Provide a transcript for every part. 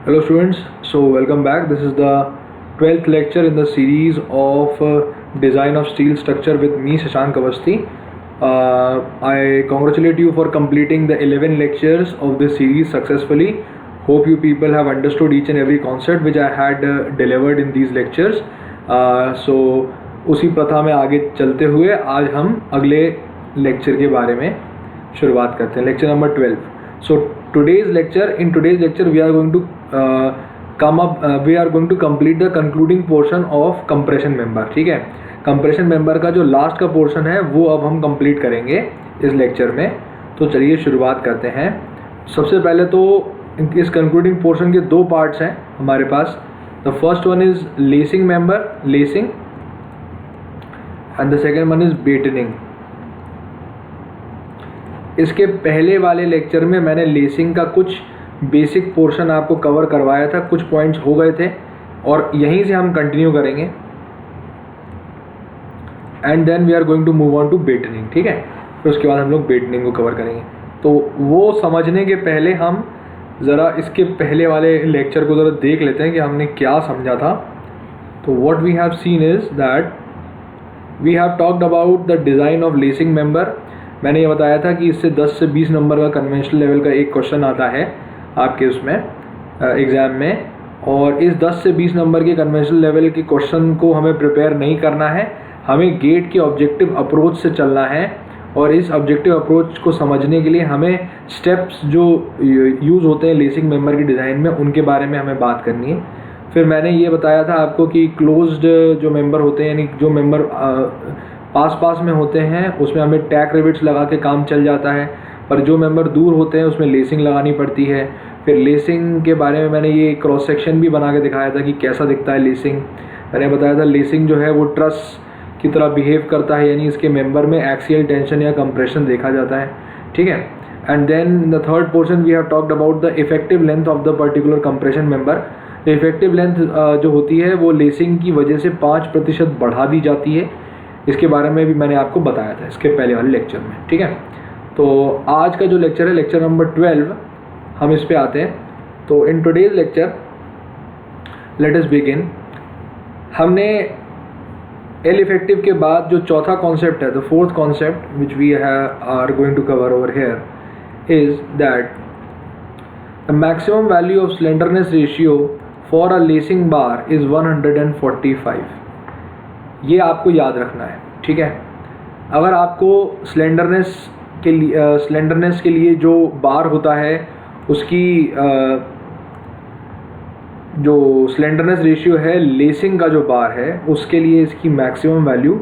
Hello students, so welcome back. This is the 12th lecture in the series of Design of Steel Structure with me, Shashank Avasthi. I congratulate you for completing the 11 lectures of this series successfully. Hope you people have understood each and every concept which I had delivered in these lectures. So उसी प्रथा में आगे चलते हुए आज हम अगले lecture के बारे में शुरुआत करते हैं. Lecture number 12. So today's lecture, in today's lecture we are going to we are going to complete the concluding portion of compression member. ठीक है, compression member का जो लास्ट का पोर्शन है वो अब हम कंप्लीट करेंगे इस लेक्चर में. तो चलिए शुरुआत करते हैं. सबसे पहले तो इस कंक्लूडिंग पोर्शन के दो पार्ट्स हैं हमारे पास. The first one is lacing member, lacing, and the second one is battening. इसके पहले वाले लेक्चर में मैंने लेसिंग का कुछ बेसिक पोर्शन आपको कवर करवाया था, कुछ पॉइंट्स हो गए थे और यहीं से हम कंटिन्यू करेंगे. And then we are going to move on to battening. ठीक है, फिर उसके बाद हम लोग बेटनिंग को कवर करेंगे. तो वो समझने के पहले हम ज़रा इसके पहले वाले लेक्चर को ज़रा देख लेते हैं कि हमने क्या समझा था. तो what we have seen is that we have talked about the design of lacing member. मैंने ये बताया था कि इससे 10 से 20 नंबर का कन्वेंशनल लेवल का एक क्वेश्चन आता है आपके उसमें एग्ज़ाम में, और इस 10 से 20 नंबर के कन्वेंशनल लेवल के क्वेश्चन को हमें प्रिपेयर नहीं करना है. हमें गेट के ऑब्जेक्टिव अप्रोच से चलना है और इस ऑब्जेक्टिव अप्रोच को समझने के लिए हमें स्टेप्स जो यूज़ होते हैं लेसिंग मेंबर की डिज़ाइन में उनके बारे में हमें बात करनी है. फिर मैंने ये बताया था आपको कि क्लोज्ड जो मेंबर होते हैं, यानी जो मेंबर पास में होते हैं उसमें हमें टैक रिविट्स लगा के काम चल जाता है, पर जो मेंबर दूर होते हैं उसमें लेसिंग लगानी पड़ती है. फिर लेसिंग के बारे में मैंने ये क्रॉस सेक्शन भी बना के दिखाया था कि कैसा दिखता है लेसिंग. मैंने बताया था लेसिंग जो है वो ट्रस की तरह बिहेव करता है, यानी इसके मेंबर में एक्सियल टेंशन या कंप्रेशन देखा जाता है. ठीक है, and then the third portion we have talked about the effective length of the particular compression member. Effective length जो होती है वो लेसिंग की वजह से 5% बढ़ा दी जाती है. इसके बारे में भी मैंने आपको बताया था इसके पहले वाले लेक्चर में. ठीक है, तो आज का जो लेक्चर है लेक्चर नंबर 12, हम इस पे आते हैं. तो in today's lecture let us begin. हमने एल इफेक्टिव के बाद जो चौथा कॉन्सेप्ट है, the fourth concept which we are going to cover over here is that the maximum value of slenderness ratio for a lacing bar is 145. ये आपको याद रखना है. ठीक है, अगर आपको स्लेंडरनेस के लिए जो बार होता है उसकी जो स्लेंडरनेस रेशियो है लेसिंग का जो बार है उसके लिए इसकी मैक्सिमम वैल्यू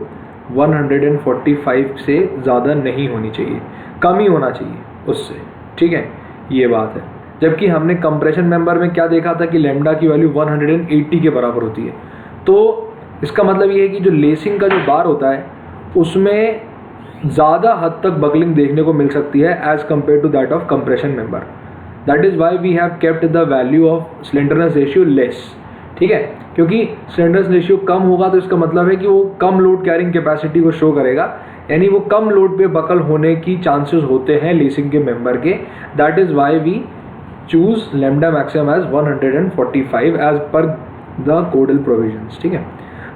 145 से ज़्यादा नहीं होनी चाहिए, कम ही होना चाहिए उससे. ठीक है, ये बात है. जबकि हमने कंप्रेशन मेंबर में क्या देखा था कि लैम्डा की वैल्यू 180 के बराबर होती है. तो इसका मतलब ये है कि जो लेसिंग का जो बार होता है उसमें ज़्यादा हद तक बकलिंग देखने को मिल सकती है as compare to that of compression member. That is why we have kept the value of slenderness ratio less. ठीक है, क्योंकि स्लेंडरनेस रेशियो कम होगा तो इसका मतलब है कि वो कम लोड कैरिंग कैपेसिटी को शो करेगा, यानी वो कम लोड पे बकल होने की चांसेस होते हैं लेसिंग के मेंबर के. That is why we choose lambda maximum as 145 as per the codal provisions. ठीक है,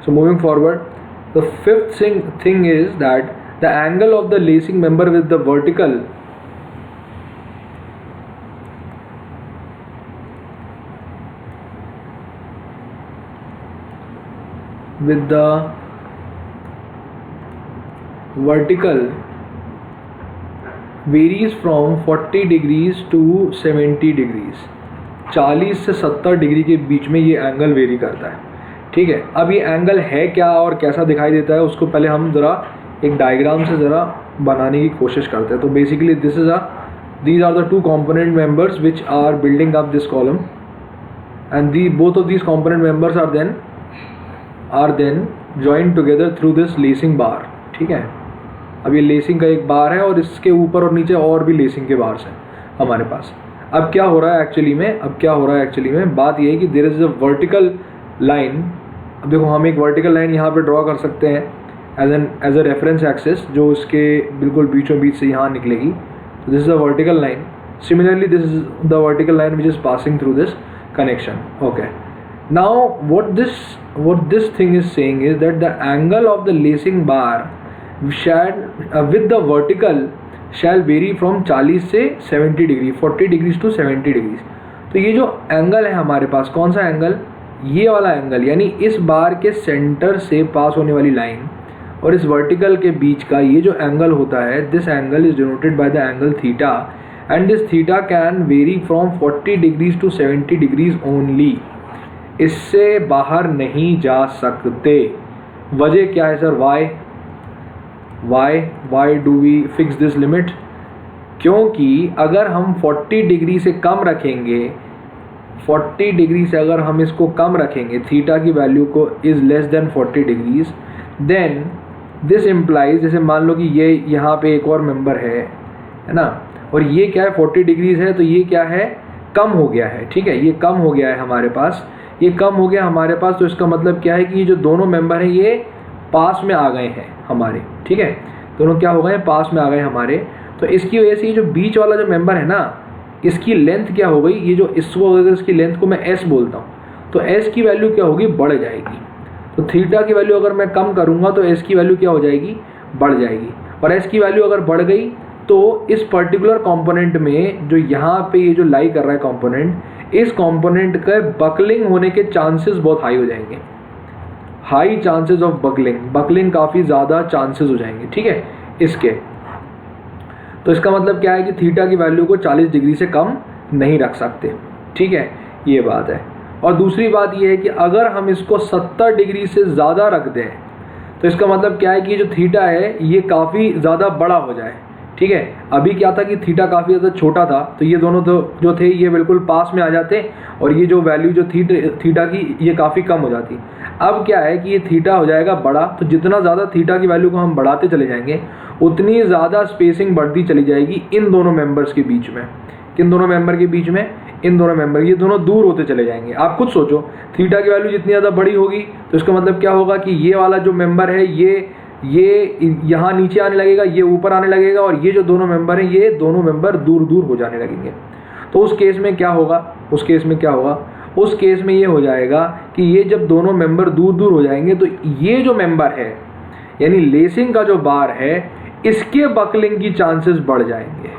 so moving forward, the fifth thing is that the angle of the lacing member with the vertical varies from 40 degrees to 70 degrees. 40 से 70 degree के बीच में ये angle very करता है. ठीक है, अब ये एंगल है क्या और कैसा दिखाई देता है उसको पहले हम ज़रा एक डायग्राम से ज़रा बनाने की कोशिश करते हैं. तो basically these are the two component members which are building up this column, and both of these component members are then joined together through this lacing bar. ठीक है, अब ये लेसिंग का एक बार है और इसके ऊपर और नीचे और भी लेसिंग के बार्स हैं हमारे पास. अब क्या हो रहा है एक्चुअली में, बात ये है कि there is a vertical line. अब देखो हम एक वर्टिकल लाइन यहाँ पे ड्रॉ कर सकते हैं एज अ रेफरेंस एक्सिस जो इसके बिल्कुल बीचों बीच से यहाँ निकलेगी. This is a vertical line. Similarly, this is the vertical line which is passing through this. connection. Okay, now what this thing is saying is that the angle of the lacing bar shall with the vertical shall vary from 40 से 70 degree, 40 degrees to 70 degrees. तो ये जो angle है हमारे पास, कौन सा angle, ये वाला एंगल, यानी इस बार के सेंटर से पास होने वाली लाइन और इस वर्टिकल के बीच का ये जो एंगल होता है, this angle is denoted by the angle theta, and this theta can vary from 40 degrees to 70 degrees only. इससे बाहर नहीं जा सकते. वजह क्या है sir, why do we fix this limit? क्योंकि अगर हम 40 डिग्री से कम रखेंगे, 40 डिग्री से अगर हम इसको कम रखेंगे, थीटा की वैल्यू को is less than 40 degrees, then this implies, जैसे मान लो कि ये यहाँ पे एक और मेंबर है ना, और ये क्या है 40 डिग्रीज है, तो ये क्या है, कम हो गया है. ठीक है, ये कम हो गया है हमारे पास, ये कम हो गया हमारे पास. तो इसका मतलब क्या है कि ये जो दोनों मेंबर हैं ये पास में आ गए हैं हमारे. ठीक है, दोनों क्या हो गए, पास में आ गए हमारे. तो इसकी वजह से ये जो बीच वाला जो मेंबर है ना, इसकी लेंथ क्या हो गई, ये जो इसको अगर इसकी लेंथ को मैं एस बोलता हूँ, तो एस की वैल्यू क्या होगी, बढ़ जाएगी. तो थीटा की वैल्यू अगर मैं कम करूँगा तो एस की वैल्यू क्या हो जाएगी, बढ़ जाएगी. और एस की वैल्यू अगर बढ़ गई तो इस पर्टिकुलर कंपोनेंट में जो यहाँ पे ये जो लाई कर रहा है कंपोनेंट, इस कंपोनेंट के बकलिंग होने के चांसेस बहुत हाई हो जाएंगे. हाई चांसेस ऑफ बकलिंग काफ़ी ज़्यादा चांसेस हो जाएंगे. ठीक है, इसके. तो इसका मतलब क्या है कि थीटा की वैल्यू को 40 डिग्री से कम नहीं रख सकते. ठीक है, ये बात है. और दूसरी बात ये है कि अगर हम इसको 70 डिग्री से ज़्यादा रख दें तो इसका मतलब क्या है कि जो थीटा है ये काफ़ी ज़्यादा बड़ा हो जाए. ठीक है, अभी क्या था कि थीटा काफ़ी ज़्यादा छोटा था, तो ये दोनों तो जो थे ये बिल्कुल पास में आ जाते, और ये जो वैल्यू जो थीटा की ये काफ़ी कम हो जाती. अब क्या है कि ये थीटा हो जाएगा बड़ा, तो जितना ज़्यादा थीटा की वैल्यू को हम बढ़ाते चले जाएंगे उतनी ज़्यादा स्पेसिंग बढ़ती चली जाएगी इन दोनों मेंबर्स के बीच में. किन दोनों मेंबर के बीच में, इन दोनों मेंबर, ये दोनों दूर होते चले जाएंगे. आप खुद सोचो, थीटा की वैल्यू जितनी ज़्यादा बड़ी होगी तो इसका मतलब क्या होगा कि ये वाला जो मेंबर है ये यहाँ नीचे आने लगेगा, ये ऊपर आने लगेगा, और ये जो दोनों मेंबर हैं ये दोनों मेंबर दूर दूर हो जाने लगेंगे. तो उस केस में क्या होगा, उस केस में ये हो जाएगा कि ये जब दोनों मेंबर दूर दूर हो जाएंगे तो ये जो मेंबर है यानी लेसिंग का जो बार है इसके बकलिंग की चांसेस बढ़ जाएंगे.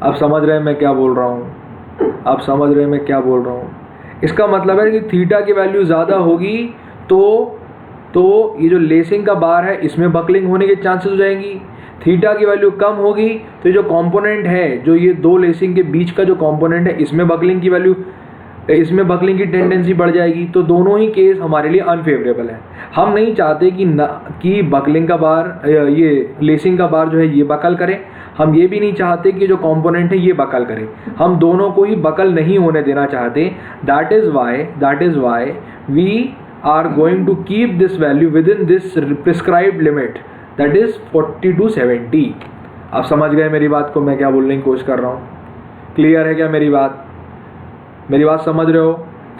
आप समझ रहे हैं मैं क्या बोल रहा हूँ? इसका मतलब है कि थीटा की वैल्यू ज़्यादा होगी तो ये जो लेसिंग का बार है इसमें बकलिंग होने के चांसेस हो जाएंगी. थीटा की वैल्यू कम होगी तो ये जो कंपोनेंट है, जो ये दो लेसिंग के बीच का जो कंपोनेंट है, इसमें बकलिंग की टेंडेंसी बढ़ जाएगी. तो दोनों ही केस हमारे लिए अनफेवरेबल है. हम नहीं चाहते कि बकलिंग का बार, ये लेसिंग का बार जो है ये बकल करे. हम ये भी नहीं चाहते कि जो कंपोनेंट है ये बकल करे. हम दोनों को ही बकल नहीं होने देना चाहते. That is why we are going to keep this value within this prescribed limit, that is 40 to 70. आप समझ गए मेरी बात को, मैं क्या बोलने की कोशिश कर रहा हूँ? क्लियर है क्या मेरी बात समझ रहे हो?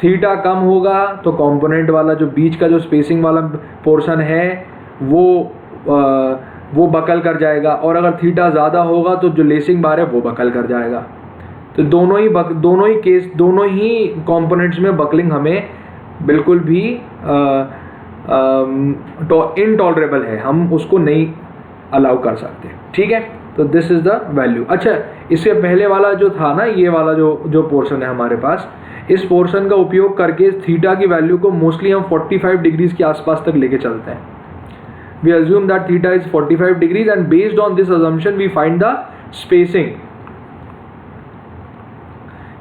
थीटा कम होगा तो कंपोनेंट वाला जो बीच का जो स्पेसिंग वाला पोर्शन है वो बकल कर जाएगा, और अगर थीटा ज़्यादा होगा तो जो लेसिंग बार है वो बकल कर जाएगा. तो दोनों ही कंपोनेंट्स में बकलिंग हमें बिल्कुल भी इनटॉलरेबल है, हम उसको नहीं अलाउ कर सकते. ठीक है, तो दिस इज़ द वैल्यू. अच्छा, इससे पहले वाला जो था ना, ये वाला जो पोर्शन है हमारे पास, इस पोर्शन का उपयोग करके थीटा की वैल्यू को मोस्टली हम 45 डिग्रीज के आसपास तक लेके चलते हैं. We assume that theta is 45 degrees and based on this assumption we find the spacing.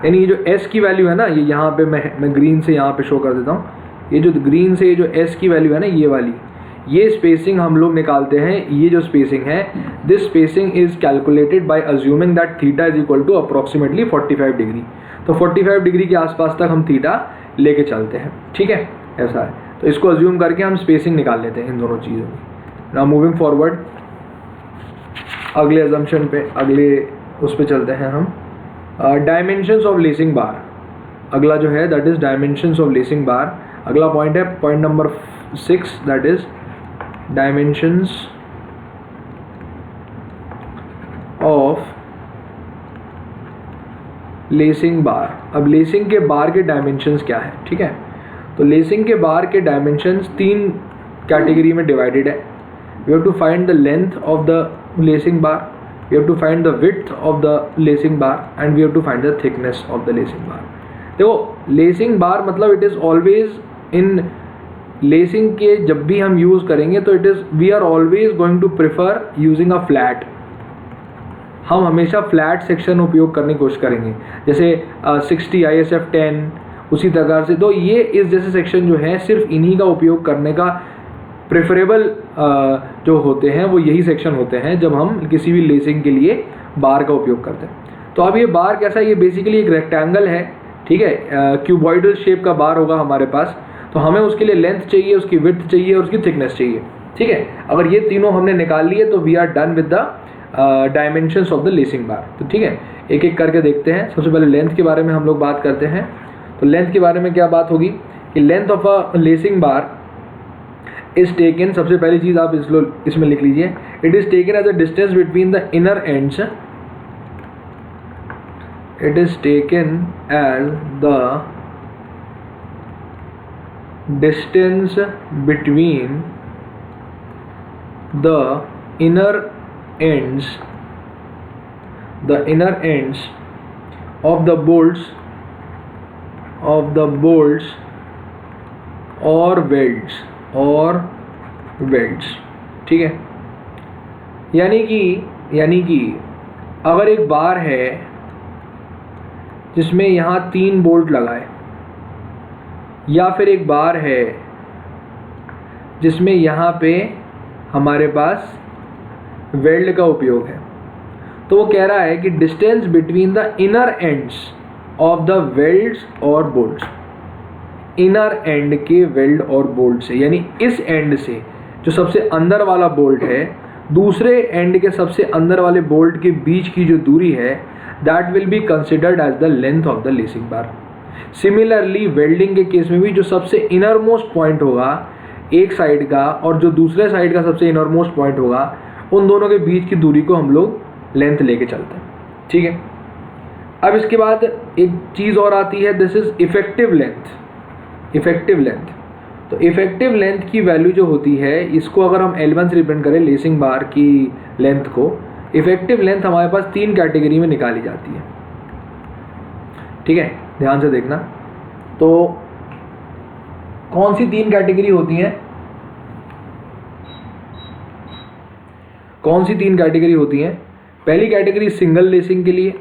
यानी ये जो s की वैल्यू है ना, ये यहाँ पे मैं ग्रीन से यहाँ पे शो कर देता हूँ. ये जो ग्रीन से ये जो s की वैल्यू है ना, ये वाली, ये स्पेसिंग हम लोग निकालते हैं. ये जो स्पेसिंग है, this spacing is calculated by assuming that theta is equal to approximately 45 degree. तो 45 डिग्री के आसपास तक हम थीटा लेके चलते हैं. ठीक है, ऐसा है. तो इसको अज्यूम करके हम स्पेसिंग निकाल लेते हैं इन दोनों चीज़ों की. नाउ मूविंग फॉरवर्ड, अगले अजम्पशन पे, अगले उस पे चलते हैं हम. डायमेंशंस ऑफ लेसिंग बार, अगला जो है that is dimensions of lacing bar. अगला पॉइंट है point number 6, that is dimensions of lacing bar. अब लेसिंग के बार के डायमेंशंस क्या है, ठीक है। तो लेसिंग के बार के डायमेंशंस 3 कैटेगरी में डिवाइडेड है। We have to find the length of the lacing bar, we have to find the width of the lacing bar and we have to find the thickness of the lacing bar. देखो lacing bar मतलब it is always in lacing के जब भी हम use करेंगे तो it is we are always going to prefer using a flat. हम हमेशा फ्लैट सेक्शन उपयोग करने की कोशिश करेंगे, जैसे 60 ISF 10 उसी प्रकार से। तो ये इस जैसे सेक्शन जो है सिर्फ इन्हीं का उपयोग करने का प्रेफरेबल जो होते हैं वो यही सेक्शन होते हैं जब हम किसी भी लेसिंग के लिए बार का उपयोग करते हैं। तो अब ये बार कैसा है, ये बेसिकली एक रेक्टेंगल है, ठीक है, क्यूबॉइडल शेप का बार होगा हमारे पास। तो हमें उसके लिए लेंथ चाहिए, उसकी विड्थ चाहिए और उसकी थिकनेस चाहिए, ठीक है। अगर ये तीनों हमने निकाल लिए तो we are done with the dimensions of the lacing bar. तो ठीक है, एक एक करके देखते हैं। सबसे पहले लेंथ के बारे में हम लोग बात करते हैं। तो लेंथ के बारे में क्या बात होगी कि length of a lacing bar is taken, सबसे पहली चीज़ आप इसमें लिख लीजिए, it is taken as a distance between the inner ends, it is taken as the distance between the inner ends of the bolts or welds, ठीक है। यानी कि अगर एक बार है जिसमें यहाँ 3 बोल्ट लगाए, या फिर एक बार है जिसमें यहाँ पे हमारे पास वेल्ड का उपयोग है, तो वो कह रहा है कि distance between the inner ends of the welds और बोल्ट्स, इनर एंड के वेल्ड और बोल्ट से, यानी इस एंड से जो सबसे अंदर वाला बोल्ट है दूसरे एंड के सबसे अंदर वाले बोल्ट के बीच की जो दूरी है, that will be considered as the length of the lacing bar. Similarly welding के केस में भी जो सबसे इनर मोस्ट पॉइंट होगा एक साइड का और जो दूसरे साइड का सबसे इनर मोस्ट पॉइंट होगा, उन दोनों के बीच की दूरी को हम लोग लेंथ लेके चलते हैं, ठीक है। अब इसके बाद एक चीज़ और आती है, this is effective length. Effective length, तो इफेक्टिव लेंथ की वैल्यू जो होती है, इसको अगर हम L1 से रिप्रेजेंट करें लेसिंग बार की लेंथ को, इफेक्टिव लेंथ हमारे पास 3 कैटेगरी में निकाली जाती है, ठीक है, ध्यान से देखना। तो कौन सी 3 कैटेगरी होती हैं? कौन सी 3 कैटेगरी होती हैं? पहली कैटेगरी सिंगल लेसिंग के लिए,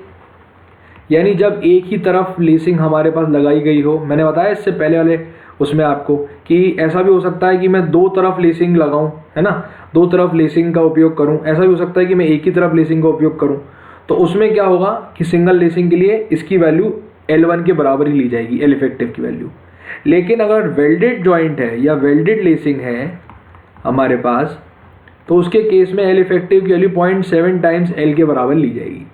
यानी जब एक ही तरफ लेसिंग हमारे पास लगाई गई हो। मैंने बताया इससे पहले वाले उसमें आपको कि ऐसा भी हो सकता है कि मैं 2 तरफ लेसिंग लगाऊं, है ना, 2 तरफ लेसिंग का उपयोग करूं। ऐसा भी हो सकता है कि मैं एक ही तरफ लेसिंग का उपयोग करूं। तो उसमें क्या होगा कि सिंगल लेसिंग के लिए इसकी वैल्यू L1 के बराबर ही ली जाएगी, L इफेक्टिव की वैल्यू। लेकिन अगर वेल्डेड जॉइंट है या वेल्डेड लेसिंग है हमारे पास, तो उसके केस में L इफेक्टिव की वैल्यू 0.7 टाइम्स L के बराबर ली जाएगी।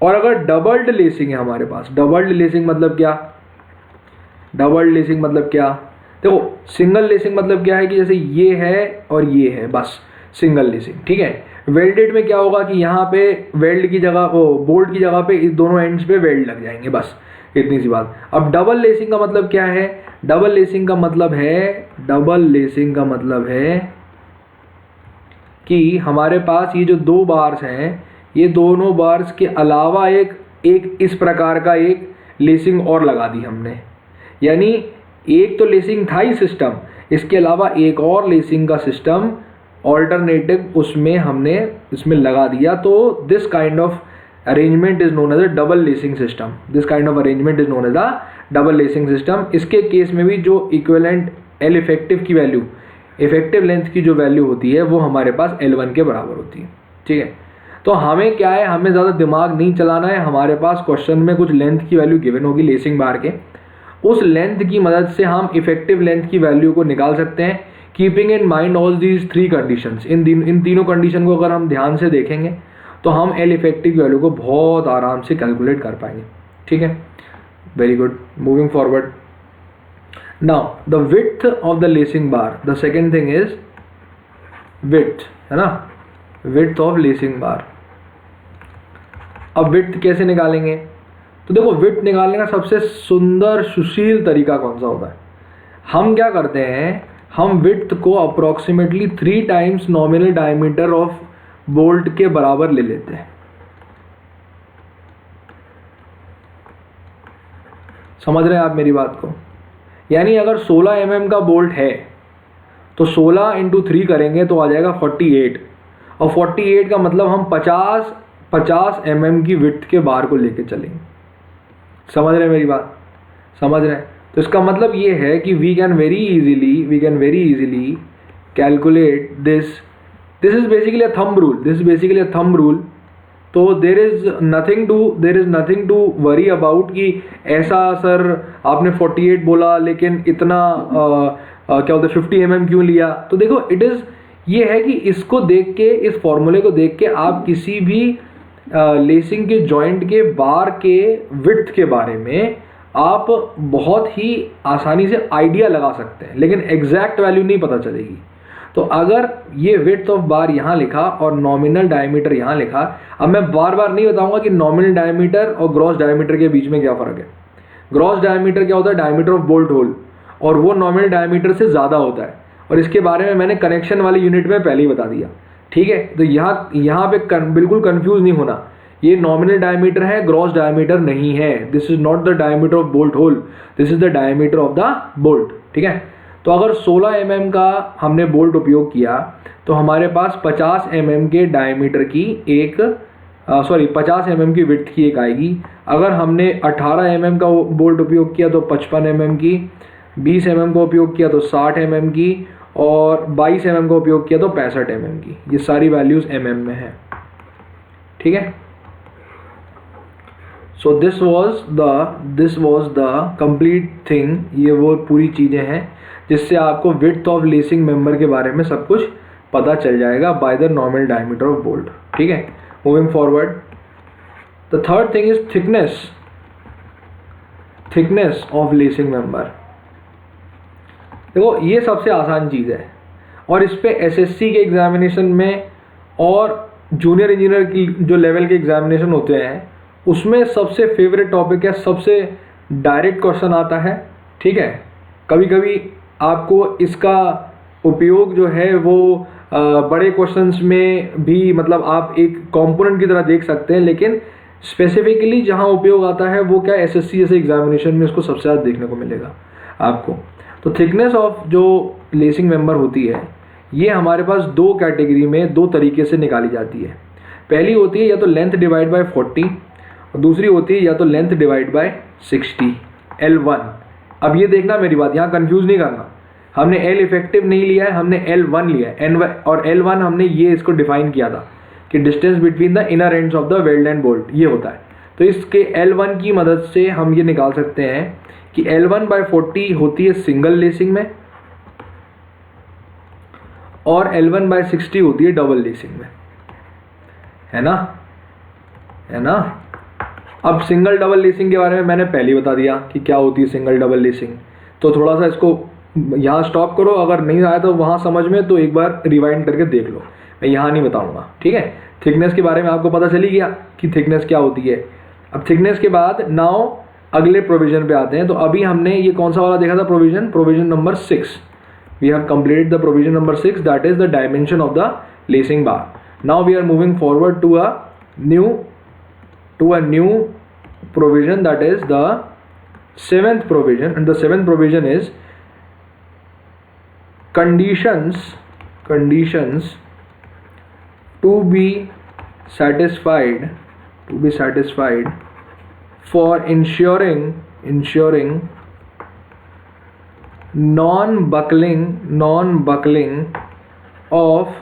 और अगर डबल्ड लेसिंग है हमारे पास, डबल्ड लेसिंग मतलब क्या? डबल्ड लेसिंग मतलब क्या? देखो सिंगल लेसिंग मतलब क्या है कि जैसे ये है और ये है, बस सिंगल लेसिंग, ठीक है। वेल्डेड में क्या होगा कि यहाँ पे वेल्ड की जगह, वो बोल्ट की जगह पे इस दोनों एंड्स पे वेल्ड लग जाएंगे, बस इतनी सी बात। अब डबल लेसिंग का मतलब क्या है? डबल लेसिंग का मतलब है कि हमारे पास ये जो 2 बार्स हैं, ये दोनों बार्स के अलावा एक इस प्रकार का एक लेसिंग और लगा दी हमने। यानी एक तो लेसिंग था ही सिस्टम, इसके अलावा एक और लेसिंग का सिस्टम ऑल्टरनेटिव उसमें हमने इसमें लगा दिया। तो this kind of arrangement is known as a double lacing system. This kind of arrangement is known as a double lacing system. इसके केस में भी जो इक्विवेलेंट L इफेक्टिव की वैल्यू, इफेक्टिव लेंथ की जो वैल्यू होती है वो हमारे पास L1 के बराबर होती है, ठीक है। तो हमें क्या है, हमें ज़्यादा दिमाग नहीं चलाना है। हमारे पास क्वेश्चन में कुछ लेंथ की वैल्यू गिवन होगी लेसिंग बार के, उस लेंथ की मदद से हम इफेक्टिव लेंथ की वैल्यू को निकाल सकते हैं, keeping in mind all these 3 conditions. इन तीनों कंडीशन को अगर हम ध्यान से देखेंगे तो हम L इफेक्टिव वैल्यू को बहुत आराम से कैलकुलेट कर पाएंगे, ठीक है। Very good, moving forward. Now the width of the lacing bar, the second thing is width, है ना, विड्थ ऑफ लेसिंग बार। अब विड्थ कैसे निकालेंगे? तो देखो विड्थ निकालने का सबसे सुंदर सुशील तरीका कौन सा होता है? हम क्या करते हैं, हम विड्थ को approximately 3 times nominal diameter of bolt के बराबर ले लेते हैं। समझ रहे हैं आप मेरी बात को? यानी अगर 16 mm का बोल्ट है तो 16 × 3 करेंगे तो आ जाएगा 48, और 48 का मतलब हम 50 mm की विड्थ के बार को लेके चलेंगे। समझ रहे हैं मेरी बात? समझ रहे हैं? तो इसका मतलब ये है कि we can very easily calculate this is basically a thumb rule. तो there is nothing to worry about कि ऐसा सर आपने 48 बोला लेकिन इतना क्या बोलते 50 mm क्यों लिया? तो देखो ये है कि इसको देख के, इस फॉर्मूले को देख के आप किसी भी लेसिंग के जॉइंट के बार के विड्थ के बारे में आप बहुत ही आसानी से आइडिया लगा सकते हैं, लेकिन एग्जैक्ट वैल्यू नहीं पता चलेगी। तो अगर ये विड्थ ऑफ बार यहाँ लिखा और नॉमिनल डायमीटर यहाँ लिखा, अब मैं बार बार नहीं बताऊंगा कि नॉमिनल डायमीटर और ग्रॉस डायमीटर के बीच में क्या फ़र्क है। ग्रॉस डायमीटर क्या होता है? डायमीटर ऑफ बोल्ट होल, और वो नॉमिनल डायमीटर से ज़्यादा होता है, और इसके बारे में मैंने कनेक्शन वाली यूनिट में पहले ही बता दिया। ठीक है, तो यहाँ पे बिल्कुल कंफ्यूज नहीं होना, ये नॉमिनल डायमीटर है, ग्रॉस डायमीटर नहीं है। This is not the diameter of bolt hole, this is the diameter of the bolt. ठीक है, तो अगर 16 mm का हमने बोल्ट उपयोग किया तो हमारे पास 50 mm के डायमीटर की 50 mm की विड्थ की एक आएगी। अगर हमने 18 mm का बोल्ट उपयोग किया तो 55 mm की, 20 mm का उपयोग किया तो 60 mm की, और 22 mm का उपयोग किया तो 65 mm की। ये सारी वैल्यूज mm में है। ठीक है, so this was the complete thing. ये वो पूरी चीज़ें हैं जिससे आपको विड्थ ऑफ लेसिंग मेंबर के बारे में सब कुछ पता चल जाएगा by the nominal diameter of bolt. ठीक है, moving forward, the third thing is thickness of lacing member. देखो ये सबसे आसान चीज़ है, और इस पे एसएससी के एग्जामिनेशन में और जूनियर इंजीनियर की जो लेवल के एग्जामिनेशन होते हैं उसमें सबसे फेवरेट टॉपिक है, सबसे डायरेक्ट क्वेश्चन आता है। ठीक है, कभी कभी आपको इसका उपयोग जो है वो बड़े क्वेश्चंस में भी, मतलब आप एक कंपोनेंट की तरह देख सकते हैं, लेकिन स्पेसिफिकली जहां उपयोग आता है वो क्या, एसएससी जैसे एग्जामिनेशन में इसको सबसे ज़्यादा देखने को मिलेगा आपको। तो थिकनेस ऑफ जो लेसिंग मेंबर होती है ये हमारे पास दो कैटेगरी में, दो तरीके से निकाली जाती है। पहली होती है या तो लेंथ डिवाइड बाय 40, और दूसरी होती है या तो लेंथ डिवाइड बाय 60, L1। अब ये देखना मेरी बात, यहाँ कंफ्यूज नहीं करना, हमने L इफेक्टिव नहीं लिया है, हमने L1 लिया है। और L1 हमने ये इसको डिफाइन किया था कि distance between the inner ends of the weld and bolt, ये होता है। तो इसके L1 की मदद से हम ये निकाल सकते हैं कि L1/40 होती है सिंगल लेसिंग में, और L1/60 होती है डबल लेसिंग में, है ना, है ना। अब सिंगल डबल लेसिंग के बारे में मैंने पहले ही बता दिया कि क्या होती है सिंगल डबल लेसिंग, तो थोड़ा सा इसको यहाँ स्टॉप करो, अगर नहीं आया तो वहाँ समझ में तो एक बार रिवाइंड करके देख लो, मैं यहाँ नहीं बताऊँगा। ठीक है, थिकनेस के बारे में आपको पता चली गया कि थिकनेस क्या होती है। अब थिकनेस के बाद नाउ अगले प्रोविजन पे आते हैं। तो अभी हमने ये कौन सा वाला देखा था, provision number 6। We have completed the provision number 6, that is the dimension of the lacing bar. Now we are moving forward to a new provision, that is the 7th provision, and the 7th provision is conditions to be satisfied for ensuring non-buckling of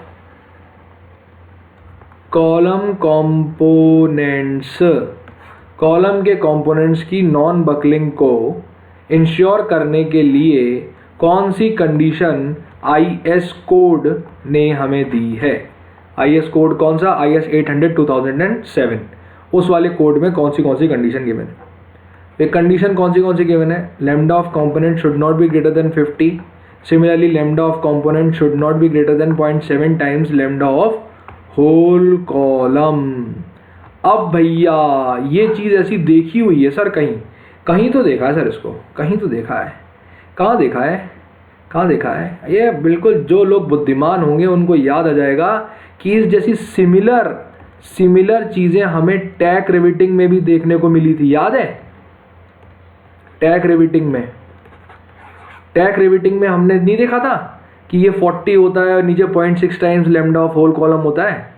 column components, column के components की non buckling को ensure करने के लिए कौन सी condition IS code ने हमें दी है। आईएस कोड कौन सा, IS 800/2007, उस वाले कोड में कौन सी कंडीशन गिवन है। एक कंडीशन कौन सी गिवन है, lambda of component should not be greater than 50। Similarly lambda of component should not be greater than 0.7 times lambda of whole column. अब भैया ये चीज़ ऐसी देखी हुई है सर, कहीं कहीं तो देखा है सर, इसको कहीं तो देखा है। कहाँ देखा है, कहाँ देखा है? ये बिल्कुल जो लोग बुद्धिमान होंगे उनको याद आ जाएगा कि इस जैसी सिमिलर चीज़ें हमें टैक रिवेटिंग में भी देखने को मिली थी, याद है? टैक रिवेटिंग में हमने नहीं देखा था कि ये 40 होता है और नीचे 0.6 times lambda of whole column होता है।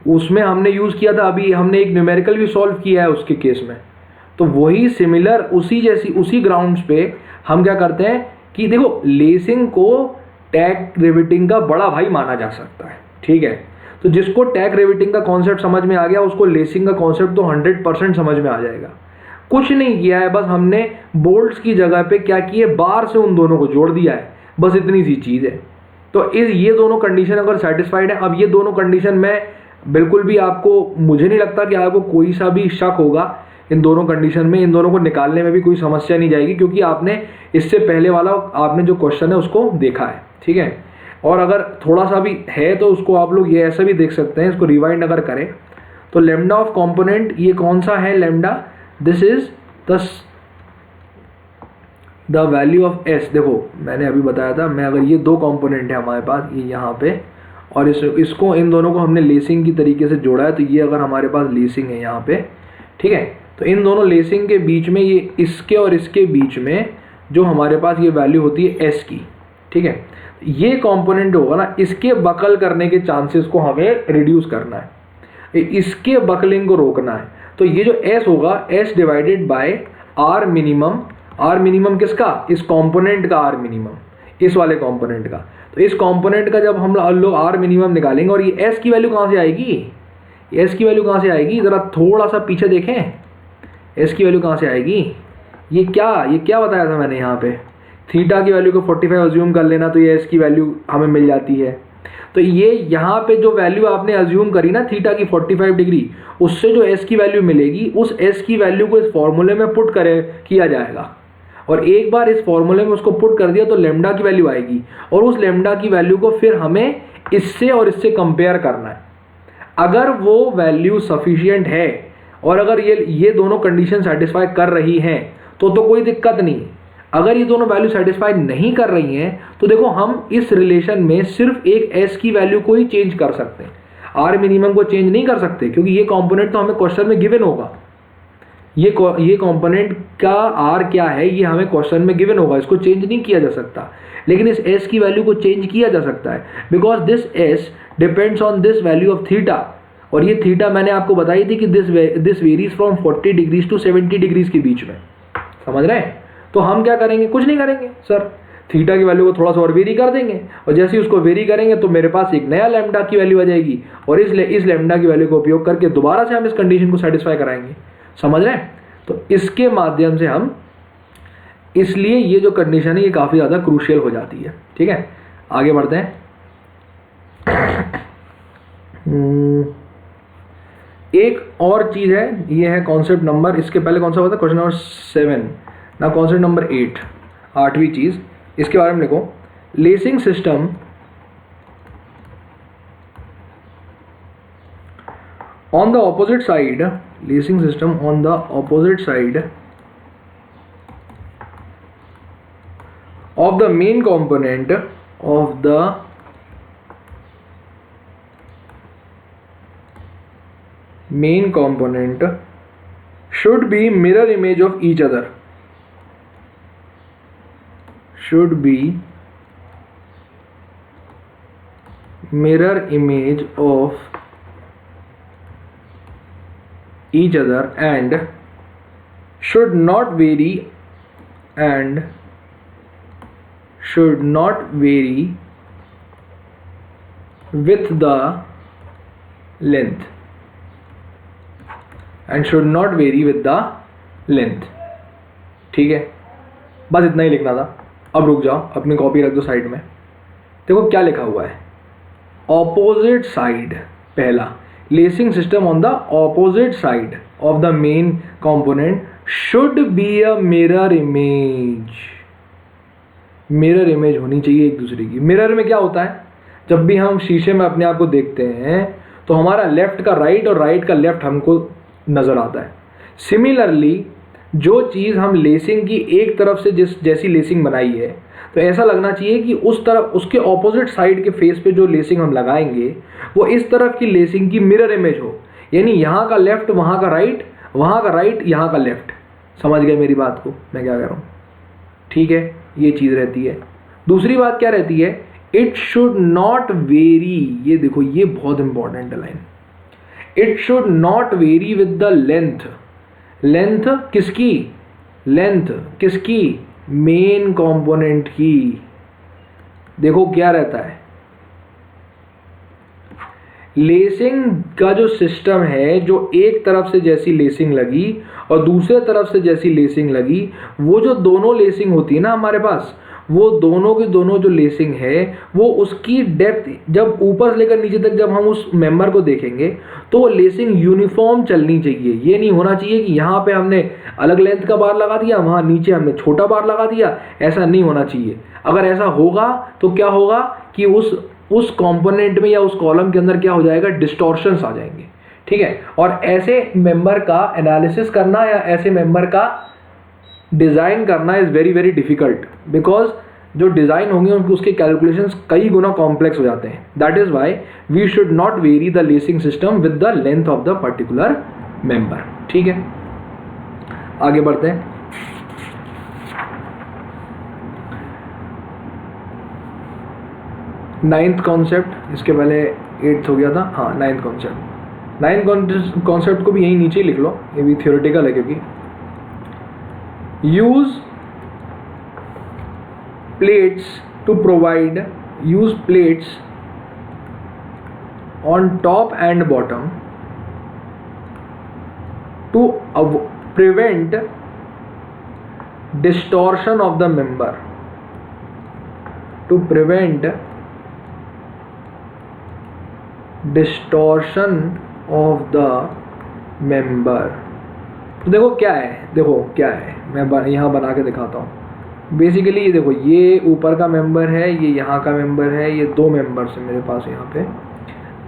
उसमें हमने यूज़ किया था, अभी हमने एक न्यूमेरिकल भी सॉल्व किया है उसके केस में। तो वही सिमिलर उसी ग्राउंड्स पे हम क्या करते हैं कि देखो लेसिंग को टैक रिवेटिंग का बड़ा भाई माना जा सकता है, ठीक है? तो जिसको टैक रिवेटिंग का कॉन्सेप्ट समझ में आ गया उसको लेसिंग का कॉन्सेप्ट तो 100% समझ में आ जाएगा। कुछ नहीं किया है, बस हमने बोल्ट्स की जगह पे क्या किए, बार से उन दोनों को जोड़ दिया है, बस इतनी सी चीज़ है। तो ये दोनों कंडीशन अगर सेटिस्फाइड है, अब ये दोनों कंडीशन में बिल्कुल भी मुझे नहीं लगता कि आपको कोई सा भी शक होगा इन दोनों कंडीशन में, इन दोनों को निकालने में भी कोई समस्या नहीं जाएगी, क्योंकि आपने इससे पहले वाला आपने जो क्वेश्चन है उसको देखा है, ठीक है? और अगर थोड़ा सा भी है तो उसको आप लोग ये ऐसा भी देख सकते हैं, इसको रिवाइंड अगर करें तो लैम्डा ऑफ कंपोनेंट ये कौन सा है lambda, this is the value of S. देखो मैंने अभी बताया था, मैं अगर ये दो कंपोनेंट है हमारे पास, ये यहाँ पे, और इसको इन दोनों को हमने लेसिंग की तरीके से जोड़ा है, तो ये अगर हमारे पास लेसिंग है यहाँ पे, ठीक है? तो इन दोनों लेसिंग के बीच में ये इसके और इसके बीच में जो हमारे पास ये वैल्यू होती है एस की, ठीक है? ये कंपोनेंट होगा ना, इसके बकल करने के चांसेस को हमें रिड्यूस करना है, इसके बकलिंग को रोकना है। तो ये जो एस होगा, S divided by R minimum. R minimum किसका? इस कंपोनेंट का आर मिनिमम, इस वाले कंपोनेंट का। तो इस कंपोनेंट का जब हम लोग आर मिनिमम निकालेंगे, और ये एस की वैल्यू कहाँ से आएगी, एस की वैल्यू कहाँ से आएगी, ज़रा थोड़ा सा पीछे देखें, एस की वैल्यू कहाँ से आएगी? ये क्या बताया था मैंने यहाँ पे, थीटा की वैल्यू को 45 अज्यूम कर लेना, तो ये एस की वैल्यू हमें मिल जाती है। तो ये यहाँ पे जो वैल्यू आपने अज्यूम करी ना थीटा की 45 डिग्री, उससे जो एस की वैल्यू मिलेगी, उस एस की वैल्यू को इस फॉर्मूले में किया जाएगा, और एक बार इस फॉर्मूले में उसको पुट कर दिया तो लैम्डा की वैल्यू आएगी, और उस लैम्डा की वैल्यू को फिर हमें इससे और इससे कंपेयर करना है। अगर वो वैल्यू सफिशिएंट है और अगर ये दोनों कंडीशन सेटिस्फाई कर रही हैं तो कोई दिक्कत नहीं है। अगर ये दोनों वैल्यू सेटिस्फाई नहीं कर रही हैं तो देखो हम इस रिलेशन में सिर्फ एक एस की वैल्यू को ही चेंज कर सकते हैं, आर मिनिमम को चेंज नहीं कर सकते, क्योंकि ये कंपोनेंट तो हमें क्वेश्चन में गिवन होगा। ये कंपोनेंट का आर क्या है ये हमें क्वेश्चन में गिवन होगा, इसको चेंज नहीं किया जा सकता। लेकिन इस एस की वैल्यू को चेंज किया जा सकता है, because this S depends on this value of theta, और ये थीटा मैंने आपको बताई थी कि this varies from 40 degrees to 70 degrees के बीच में, समझ रहे हैं? तो हम क्या करेंगे, कुछ नहीं करेंगे सर, थीटा की वैल्यू को थोड़ा सा और वेरी कर देंगे, और जैसे ही उसको वेरी करेंगे तो मेरे पास एक नया लैम्डा की वैल्यू आ जाएगी, और इस लैम्डा की वैल्यू का उपयोग करके दोबारा से हम इस कंडीशन को सेटिस्फाई कराएंगे, समझ रहे हैं? तो इसके माध्यम से हम, इसलिए ये जो कंडीशन है ये काफ़ी ज़्यादा क्रूशियल हो जाती है, ठीक है? आगे बढ़ते हैं। एक और चीज़ है, ये है कॉन्सेप्ट नंबर, इसके पहले कौन सा होता है, क्वेश्चन नंबर 7 ना, कॉन्सेप्ट नंबर 8, 8वीं चीज़, इसके बारे में लिखो, lacing system on the opposite side, lacing system on the opposite side of the main component should be mirror image of each other, should be mirror image of each other and should not vary with the length, ठीक है? बस इतना ही लिखना था। अब रुक जाओ, अपनी कॉपी रख दो साइड में। देखो क्या लिखा हुआ है, ऑपोजिट साइड, पहला, lacing system on the opposite side of the main component should be a mirror image. Mirror image होनी चाहिए एक दूसरे की। मिरर में क्या होता है, जब भी हम शीशे में अपने आप को देखते हैं तो हमारा लेफ्ट का राइट और राइट का लेफ्ट हमको नज़र आता है। सिमिलरली जो चीज़ हम लेसिंग की एक तरफ से जैसी लेसिंग बनाई है, तो ऐसा लगना चाहिए कि उस तरफ उसके ऑपोजिट साइड के फेस पे जो लेसिंग हम लगाएंगे वो इस तरफ की लेसिंग की मिरर इमेज हो, यानी यहाँ का लेफ्ट वहाँ का राइट, वहाँ का राइट यहाँ का लेफ्ट। समझ गए मेरी बात को मैं क्या कर रहा हूँ? ठीक है, ये चीज़ रहती है। दूसरी बात क्या रहती है, इट शुड नॉट वेरी, ये देखो ये बहुत इंपॉर्टेंट है line, it should not very with the length. Length किसकी? लेंथ किसकी? मेन कंपोनेंट की। देखो क्या रहता है, लेसिंग का जो सिस्टम है, जो एक तरफ से जैसी लेसिंग लगी और दूसरे तरफ से जैसी लेसिंग लगी, वो जो दोनों लेसिंग होती है ना हमारे पास, वो दोनों की दोनों जो लेसिंग है वो उसकी डेप्थ जब ऊपर से लेकर नीचे तक जब हम उस मेंबर को देखेंगे तो वो लेसिंग यूनिफॉर्म चलनी चाहिए। ये नहीं होना चाहिए कि यहाँ पे हमने अलग लेंथ का बार लगा दिया, वहाँ नीचे हमने छोटा बार लगा दिया, ऐसा नहीं होना चाहिए। अगर ऐसा होगा तो क्या होगा कि उस कंपोनेंट में या उस कॉलम के अंदर क्या हो जाएगा, डिस्टॉर्शंस आ जाएंगे। ठीक है, और ऐसे मेंबर का एनालिसिस करना या ऐसे मेंबर का डिज़ाइन करना is very very difficult, because जो डिज़ाइन होंगे उसके कैलकुलेशंस कई गुना कॉम्प्लेक्स हो जाते हैं। That is why we should not vary the lacing system with the length of the particular member. ठीक है, आगे बढ़ते हैं। नाइन्थ कॉन्सेप्ट, इसके पहले 8th हो गया था, हाँ 9th कॉन्सेप्ट। 9th कॉन्सेप्ट को भी यहीं नीचे ही लिख लो, ये भी थियोरेटिकल है, क्योंकि use plates on top and bottom to prevent distortion of the member, to prevent distortion of the member। तो देखो क्या है, मैं यहाँ बना के दिखाता हूँ। बेसिकली ये देखो, ये ऊपर का मेंबर है, ये यहाँ का मेंबर है, ये दो मेंबर्स हैं मेरे पास यहाँ पे,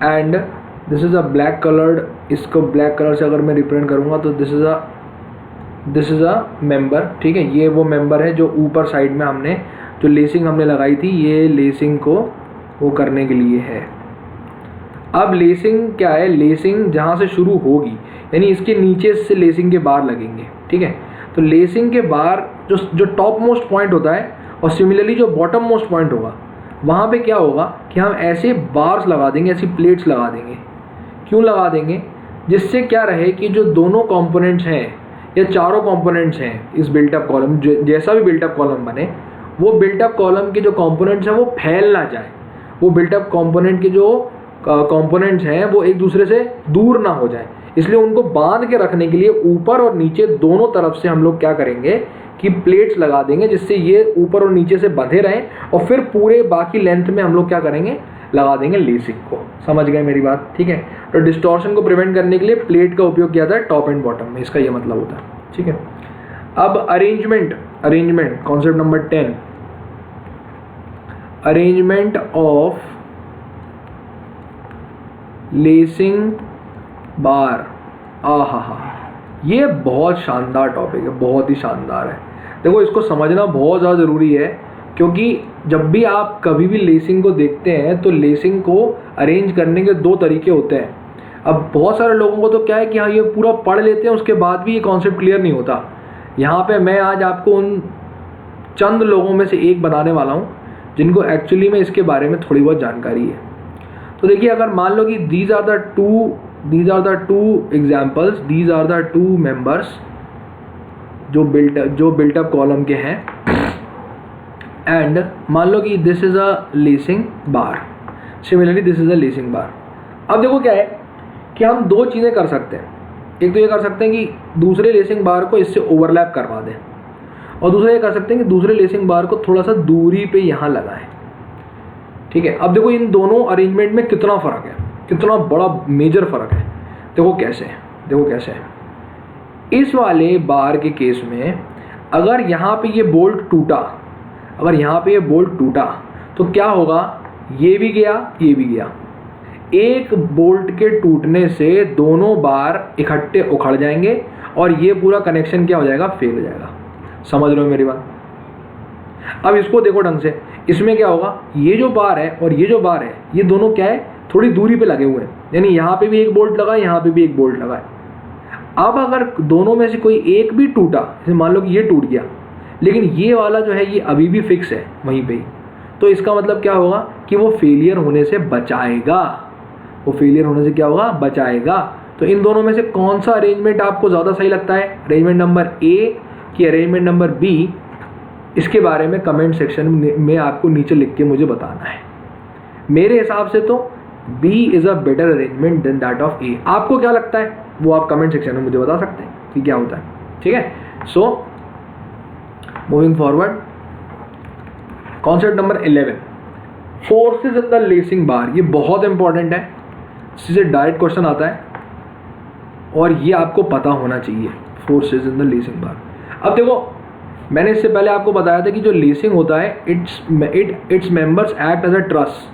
and this is a black coloured, इसको ब्लैक कलर से अगर मैं रिप्रेजेंट करूँगा तो दिस इज़ अ मेंबर। ठीक है, ये वो मेंबर है जो ऊपर साइड में हमने जो लेसिंग हमने लगाई थी, ये लेसिंग को वो करने के लिए है। अब लेसिंग क्या है, लेसिंग जहाँ से शुरू होगी, यानी इसके नीचे से लेसिंग के बार लगेंगे। ठीक है, तो लेसिंग के बार जो टॉप मोस्ट पॉइंट होता है और सिमिलरली जो बॉटम मोस्ट पॉइंट होगा, वहाँ पे क्या होगा कि हम ऐसे बार्स लगा देंगे, ऐसी प्लेट्स लगा देंगे। क्यों लगा देंगे? जिससे क्या रहे कि जो दोनों कंपोनेंट्स हैं या चारों कंपोनेंट्स हैं इस बिल्टअप कॉलम, जैसा भी बिल्टअप कॉलम बने, वो बिल्टअप कॉलम के जो कंपोनेंट्स हैं वो फैल ना जाए, वो बिल्टअप कंपोनेंट के जो कंपोनेंट्स हैं वो एक दूसरे से दूर ना हो जाए। इसलिए उनको बांध के रखने के लिए ऊपर और नीचे दोनों तरफ से हम लोग क्या करेंगे कि प्लेट्स लगा देंगे, जिससे ये ऊपर और नीचे से बंधे रहें, और फिर पूरे बाकी लेंथ में हम लोग क्या करेंगे, लगा देंगे लेसिंग को। समझ गए मेरी बात? ठीक है, तो डिस्टॉर्शन को प्रिवेंट करने के लिए प्लेट का उपयोग किया जाता है टॉप एंड बॉटम में, इसका ये मतलब होता है। ठीक है, अब arrangement concept number 10, arrangement of lacing bar. आहा, ये बहुत शानदार टॉपिक है, बहुत ही शानदार है। देखो, इसको समझना बहुत ज़्यादा ज़रूरी है, क्योंकि जब भी आप कभी भी लेसिंग को देखते हैं तो लेसिंग को अरेंज करने के दो तरीके होते हैं। अब बहुत सारे लोगों को तो क्या है कि हाँ ये पूरा पढ़ लेते हैं, उसके बाद भी ये कॉन्सेप्ट क्लियर नहीं होता। यहाँ पे मैं आज आपको उन चंद लोगों में से एक बनाने वाला हूँ जिनको एक्चुअली में इसके बारे में थोड़ी बहुत जानकारी है। तो देखिए, अगर मान लो कि these are the two examples, these are the two members जो बिल्टअप कॉलम के हैं, एंड मान लो कि this is a lacing bar, similarly this is a lacing बार। अब देखो क्या है कि हम दो चीज़ें कर सकते हैं। एक तो ये कर सकते हैं कि दूसरे लेसिंग बार को इससे ओवरलैप करवा दें, और दूसरा ये कर सकते हैं कि दूसरे लेसिंग बार को थोड़ा सा दूरी पे यहाँ लगाएं। ठीक है, अब देखो इन दोनों अरेंजमेंट में कितना फ़र्क है, कितना बड़ा मेजर फ़र्क है। देखो कैसे है, इस वाले बार के केस में अगर यहाँ पे ये बोल्ट टूटा, तो क्या होगा, ये भी गया, ये भी गया। एक बोल्ट के टूटने से दोनों बार इकट्ठे उखड़ जाएंगे और ये पूरा कनेक्शन क्या हो जाएगा, फेल हो जाएगा। समझ रहे हो मेरी बात? अब इसको देखो ढंग से, इसमें क्या होगा, ये जो बार है और ये जो बार है ये दोनों क्या है, थोड़ी दूरी पे लगे हुए हैं, यानी यहाँ पे भी एक बोल्ट लगा है, यहाँ पे भी एक बोल्ट लगा है। अब अगर दोनों में से कोई एक भी टूटा, जैसे मान लो कि ये टूट गया लेकिन ये वाला जो है ये अभी भी फिक्स है वहीं पे ही, तो इसका मतलब क्या होगा कि वो फेलियर होने से बचाएगा। वो फेलियर होने से क्या होगा, बचाएगा। तो इन दोनों में से कौन सा अरेंजमेंट आपको ज़्यादा सही लगता है, अरेंजमेंट नंबर ए कि अरेंजमेंट नंबर बी? इसके बारे में कमेंट सेक्शन में आपको नीचे लिख के मुझे बताना है। मेरे हिसाब से तो B is a better arrangement than that of A. आपको क्या लगता है वो आप कमेंट सेक्शन में मुझे बता सकते हैं कि क्या होता है, ठीक है। So moving forward, concept number 11, forces in the lacing बार। ये बहुत इंपॉर्टेंट है, इससे डायरेक्ट क्वेश्चन आता है और ये आपको पता होना चाहिए, फोर्सेस इन द लेसिंग बार। अब देखो, मैंने इससे पहले आपको बताया था कि जो लेसिंग होता है its members act as a truss,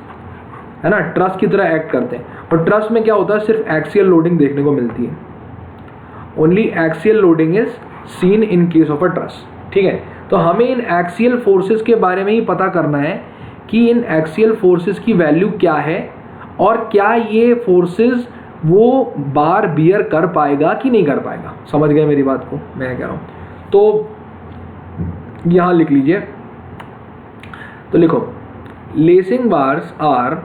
है ना, ट्रस की तरह एक्ट करते हैं। और ट्रस में क्या होता है, सिर्फ एक्सियल लोडिंग देखने को मिलती है। Only axial loading is seen in case of a truss, ठीक है। तो हमें इन एक्सियल फोर्सेस के बारे में ही पता करना है कि इन एक्सियल फोर्सेस की वैल्यू क्या है और क्या ये फोर्सेस वो बार बियर कर पाएगा कि नहीं कर पाएगा। समझ गए मेरी बात को, मैं कह रहा हूँ? तो यहाँ लिख लीजिए, तो लिखो, lacing bars are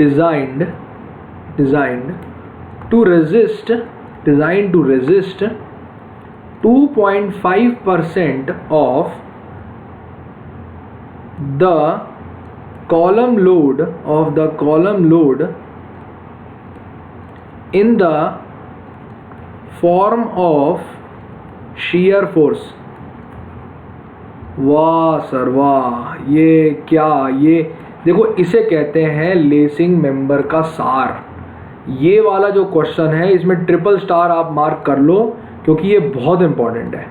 designed to resist 2.5% of the column load in the form of shear force। वाह सर वाह, ये क्या, ये देखो इसे कहते हैं लेसिंग मेंबर का सार। ये वाला जो क्वेश्चन है इसमें ट्रिपल स्टार आप मार्क कर लो क्योंकि ये बहुत इंपॉर्टेंट है,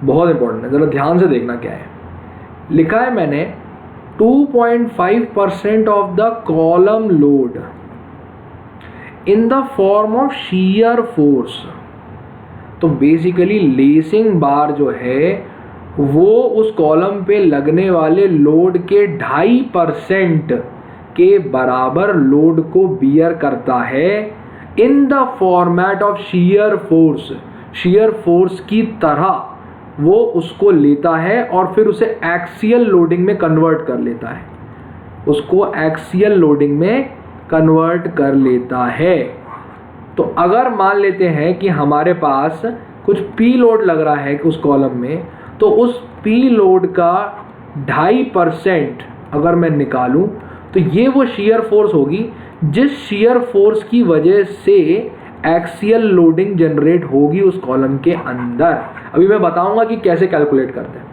बहुत इंपॉर्टेंट है। ज़रा ध्यान से देखना क्या है लिखा है मैंने, 2.5% of the column load in the form of shear force. तो बेसिकली लेसिंग बार जो है वो उस कॉलम पे लगने वाले लोड के 2.5% के बराबर लोड को बियर करता है in the format of shear force. Shear force की तरह वो उसको लेता है और फिर उसे एक्सियल लोडिंग में कन्वर्ट कर लेता है, उसको एक्सियल लोडिंग में कन्वर्ट कर लेता है। तो अगर मान लेते हैं कि हमारे पास कुछ पी लोड लग रहा है उस कॉलम में, तो उस पी लोड का 2.5% अगर मैं निकालूं तो ये वो शीयर फोर्स होगी जिस शीयर फोर्स की वजह से एक्सियल लोडिंग जनरेट होगी उस कॉलम के अंदर। अभी मैं बताऊंगा कि कैसे कैलकुलेट करते हैं।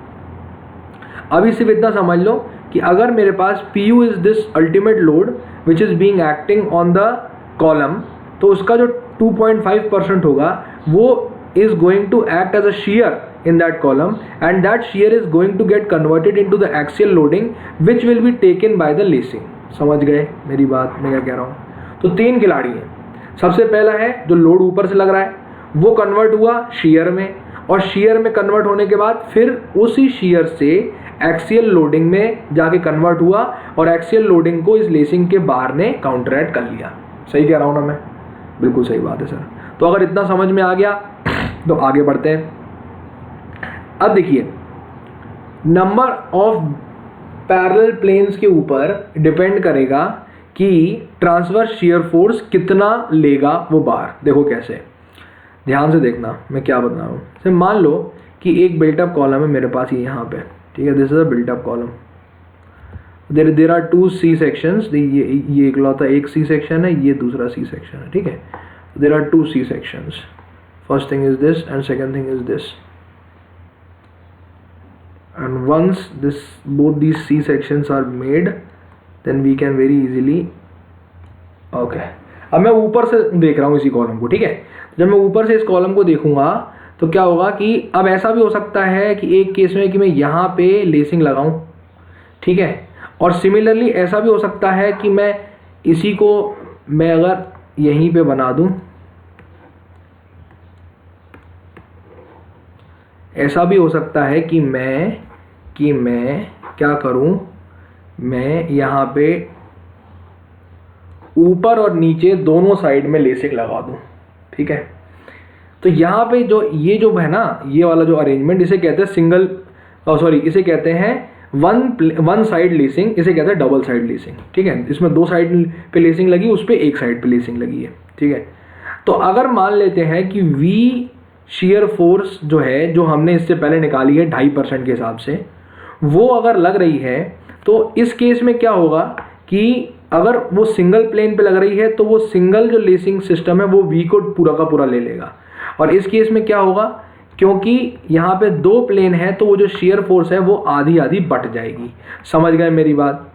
अभी सिर्फ इतना समझ लो कि अगर मेरे पास PU is this ultimate load which is being acting on the column, तो उसका जो 2.5% होगा वो is going to act as a shear in that column and that shear is going to get converted into the axial loading which will be taken by the lacing। समझ गए मेरी बात, मैं क्या कह रहा हूँ? तो 3 खिलाड़ी हैं। सबसे पहला है जो लोड ऊपर से लग रहा है, वो कन्वर्ट हुआ शीयर में, और शीयर में कन्वर्ट होने के बाद फिर उसी शीयर से एक्सियल लोडिंग में जाके कन्वर्ट हुआ और एक्सियल लोडिंग को इस लेसिंग के बार ने काउंटरैक्ट कर लिया। सही कह रहा हूँ ना मैं? बिल्कुल सही बात है सर। तो अगर इतना समझ में आ गया तो आगे बढ़ते हैं। अब देखिए, नंबर ऑफ पैरेलल प्लेन्स के ऊपर डिपेंड करेगा कि ट्रांसवर्स शीयर फोर्स कितना लेगा वो बार। देखो कैसे, ध्यान से देखना मैं क्या बता रहा हूँ। जैसे मान लो कि एक बिल्टअप कॉलम है मेरे पास ये यहाँ पे, ठीक है, this is a built up column. There are 2 C sections, ये इकलौता एक C सेक्शन है, ये दूसरा C सेक्शन है, ठीक है। There are 2 C sections, first thing is this and second thing is this, and once both these C sections are made then we can very easily, okay, अब मैं ऊपर से देख रहा हूँ इसी कॉलम को, ठीक है। जब मैं ऊपर से इस कॉलम को देखूंगा तो क्या होगा कि अब ऐसा भी हो सकता है कि एक केस में कि मैं यहाँ पे लेसिंग लगाऊं, ठीक है, और सिमिलरली ऐसा भी हो सकता है कि मैं इसी को मैं अगर यहीं पे बना दूं, ऐसा भी हो सकता है कि मैं क्या करूं, मैं यहाँ पे ऊपर और नीचे दोनों साइड में लेसिंग लगा दूं, ठीक है। तो यहाँ पे जो ये जो है ना, ये वाला जो अरेंजमेंट, इसे कहते हैं सिंगल, सॉरी इसे कहते हैं वन साइड लेसिंग, इसे कहते हैं डबल साइड लेसिंग, ठीक है। इसमें दो साइड पे लेसिंग लगी, उस पर एक साइड पे लेसिंग लगी है, ठीक है। तो अगर मान लेते हैं कि वी शियर फोर्स जो है, जो हमने इससे पहले निकाली है 2.5% के हिसाब से, वो अगर लग रही है, तो इस केस में क्या होगा कि अगर वो सिंगल प्लेन पे लग रही है तो वो सिंगल जो लेसिंग सिस्टम है वो वी को पूरा का पूरा ले लेगा। और इस केस में क्या होगा, क्योंकि यहाँ पे दो प्लेन है तो वो जो शियर फोर्स है वो आधी आधी बट जाएगी। समझ गए मेरी बात,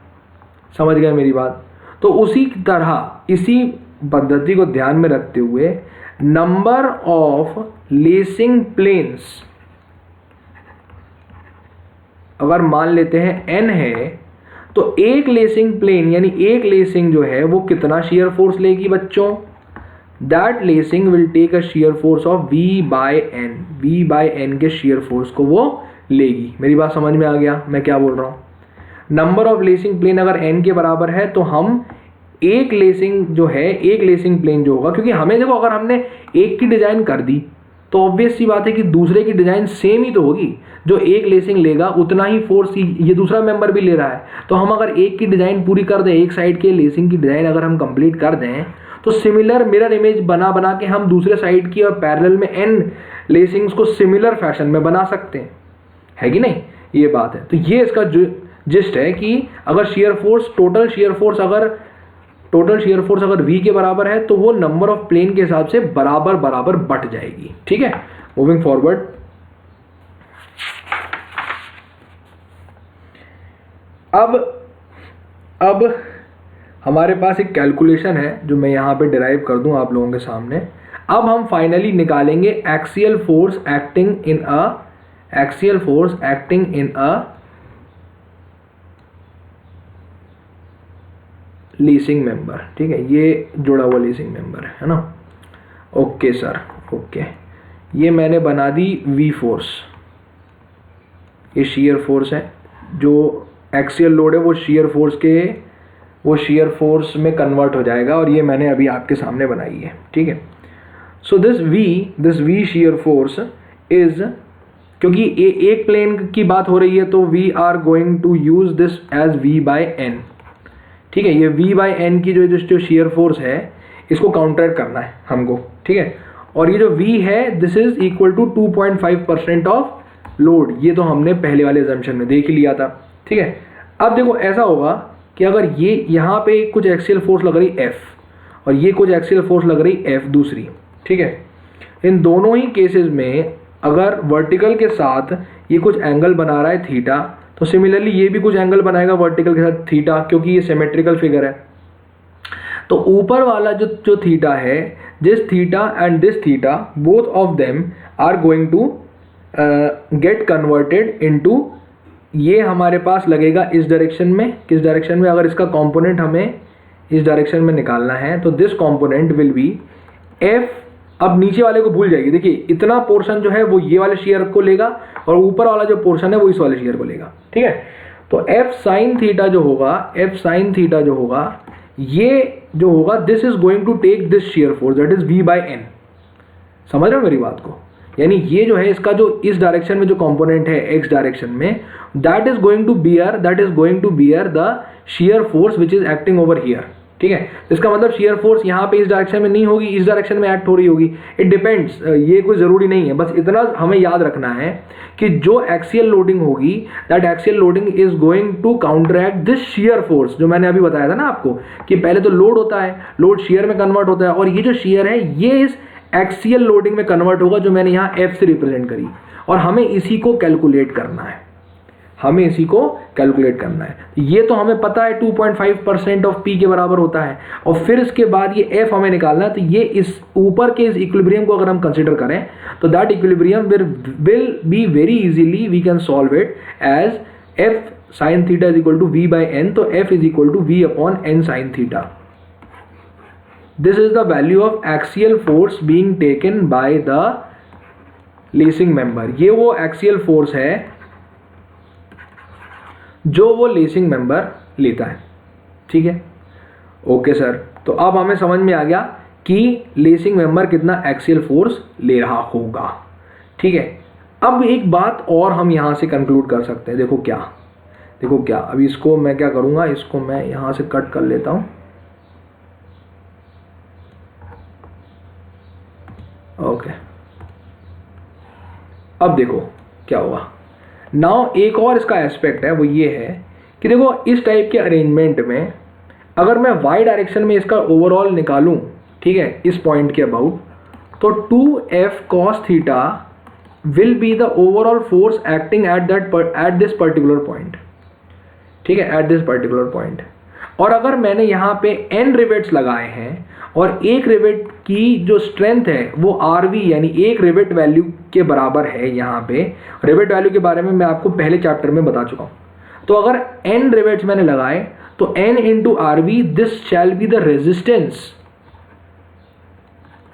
समझ गए मेरी बात। तो उसी तरह इसी पद्धति को ध्यान में रखते हुए नंबर ऑफ लेसिंग प्लेन्स अगर मान लेते हैं n है, तो एक लेसिंग प्लेन यानी एक लेसिंग जो है वो कितना शियर फोर्स लेगी बच्चों, that lacing will take a shear force of V/N, V/N के शियर फोर्स को वो लेगी। मेरी बात समझ में आ गया मैं क्या बोल रहा हूँ। नंबर ऑफ लेसिंग प्लेन अगर n के बराबर है तो हम एक लेसिंग जो है, एक लेसिंग प्लेन जो होगा, क्योंकि हमें देखो अगर हमने एक की डिजाइन कर दी तो ऑब्वियस सी बात है कि दूसरे की डिजाइन सेम ही तो होगी। जो एक लेसिंग लेगा उतना ही फोर्स ये दूसरा मेंबर भी ले रहा है। तो हम अगर एक की डिजाइन पूरी कर दें, एक साइड के लेसिंग की डिजाइन अगर हम कंप्लीट कर दें, तो सिमिलर मिरर इमेज बना बना के हम दूसरे साइड की और पैरेलल में n लेसिंग्स को सिमिलर फैशन में बना सकते हैं, है कि नहीं, ये बात है। तो ये इसका जिस्ट है कि अगर shear force, total shear force अगर V के बराबर है तो वो नंबर ऑफ प्लेन के हिसाब से बराबर बराबर बट जाएगी, ठीक है। मूविंग फॉरवर्ड, अब हमारे पास एक कैलकुलेशन है जो मैं यहाँ पे डिराइव कर दूं आप लोगों के सामने। अब हम फाइनली निकालेंगे axial force acting in a lacing member, ठीक है, ये जुड़ा हुआ लीसिंग मेंबर है ना। ओके सर, ओके, ये मैंने बना दी वी फोर्स, ये शियर फोर्स है, जो एक्सियल लोड है वो शियर फोर्स में कन्वर्ट हो जाएगा, और ये मैंने अभी आपके सामने बनाई है, ठीक है। So this V shear force is, क्योंकि एक प्लेन की बात हो रही है तो we are going to use this as V/N, ठीक है। ये V/N की जो शियर फोर्स है इसको काउंटर करना है हमको, ठीक है। और ये जो V है this is equal to 2.5% of load, ये तो हमने पहले वाले अजम्पशन में देख ही लिया था, ठीक है। अब देखो ऐसा होगा कि अगर ये यहाँ पे कुछ एक्सियल फोर्स लग रही F और ये कुछ एक्सियल फोर्स लग रही F दूसरी, ठीक है, इन दोनों ही केसेस में अगर वर्टिकल के साथ ये कुछ एंगल बना रहा है थीटा, तो सिमिलरली ये भी कुछ एंगल बनाएगा वर्टिकल के साथ थीटा, क्योंकि ये सिमेट्रिकल फिगर है। तो ऊपर वाला जो थीटा है, this theta and this theta, both of them are going to get converted into, ये हमारे पास लगेगा इस डायरेक्शन में, किस डायरेक्शन में, अगर इसका कंपोनेंट हमें इस डायरेक्शन में निकालना है तो this component will be F। अब नीचे वाले को भूल जाएगी, देखिए इतना पोर्शन जो है वो ये वाले शेयर को लेगा और ऊपर वाला जो पोर्शन है वो इस वाले शेयर को लेगा, ठीक है। तो F sin थीटा जो होगा, ये जो होगा this is going to take this shear force that is V/N। समझ रहे हो मेरी बात को, यानी ये जो है इसका जो इस डायरेक्शन में जो कंपोनेंट है x डायरेक्शन में, that is going to bear the shear force which is acting over here, ठीक है। इसका मतलब शेयर फोर्स यहाँ पे इस डायरेक्शन में नहीं होगी, इस डायरेक्शन में एक्ट हो रही होगी, इट डिपेंड्स, ये कोई ज़रूरी नहीं है। बस इतना हमें याद रखना है कि जो एक्सियल लोडिंग होगी, that axial loading is going to counteract this shear force, जो मैंने अभी बताया था ना आपको कि पहले तो लोड होता है, लोड शेयर में कन्वर्ट होता है, और ये जो शेयर है ये इस एक्सियल लोडिंग में कन्वर्ट होगा, जो मैंने यहाँ F से रिप्रेजेंट करी, और हमें इसी को कैलकुलेट करना है। हमें इसी को कैलकुलेट करना है। ये तो हमें पता है 2.5% ऑफ पी के बराबर होता है, और फिर इसके बाद ये एफ हमें निकालना है। तो ये इस ऊपर के इस इक्विलिब्रियम को अगर हम कंसिडर करें तो that equilibrium will be very easily we can solve it as F sine theta is equal to V by N. तो F is equal to V upon N sine theta. This is the value of axial force being taken by the lacing member. ये वो axial force है जो वो lacing member लेता है। ठीक है, ओके सर। तो अब हमें समझ में आ गया कि लेसिंग मेंबर कितना एक्सियल फोर्स ले रहा होगा। ठीक है, अब एक बात और हम यहां से कंक्लूड कर सकते हैं। देखो क्या, अभी इसको मैं क्या करूंगा, इसको मैं यहां से कट कर लेता हूं। ओके, अब देखो क्या होगा। नाउ एक और इसका एस्पेक्ट है, वो ये है कि देखो इस टाइप के अरेंजमेंट में अगर मैं वाई डायरेक्शन में इसका ओवरऑल निकालूं, ठीक है, इस पॉइंट के अबाउट, तो 2f cos theta will be the overall force acting at this particular point. ठीक है, एट दिस पर्टिकुलर पॉइंट। और अगर मैंने यहाँ पे n रिवेट्स लगाए हैं और एक रिवेट की जो स्ट्रेंथ है वो RV यानी एक रिवेट वैल्यू के बराबर है। यहाँ पे रिवेट वैल्यू के बारे में मैं आपको पहले चैप्टर में बता चुका हूँ। तो अगर n रिवेट्स मैंने लगाए तो n into RV this shall be the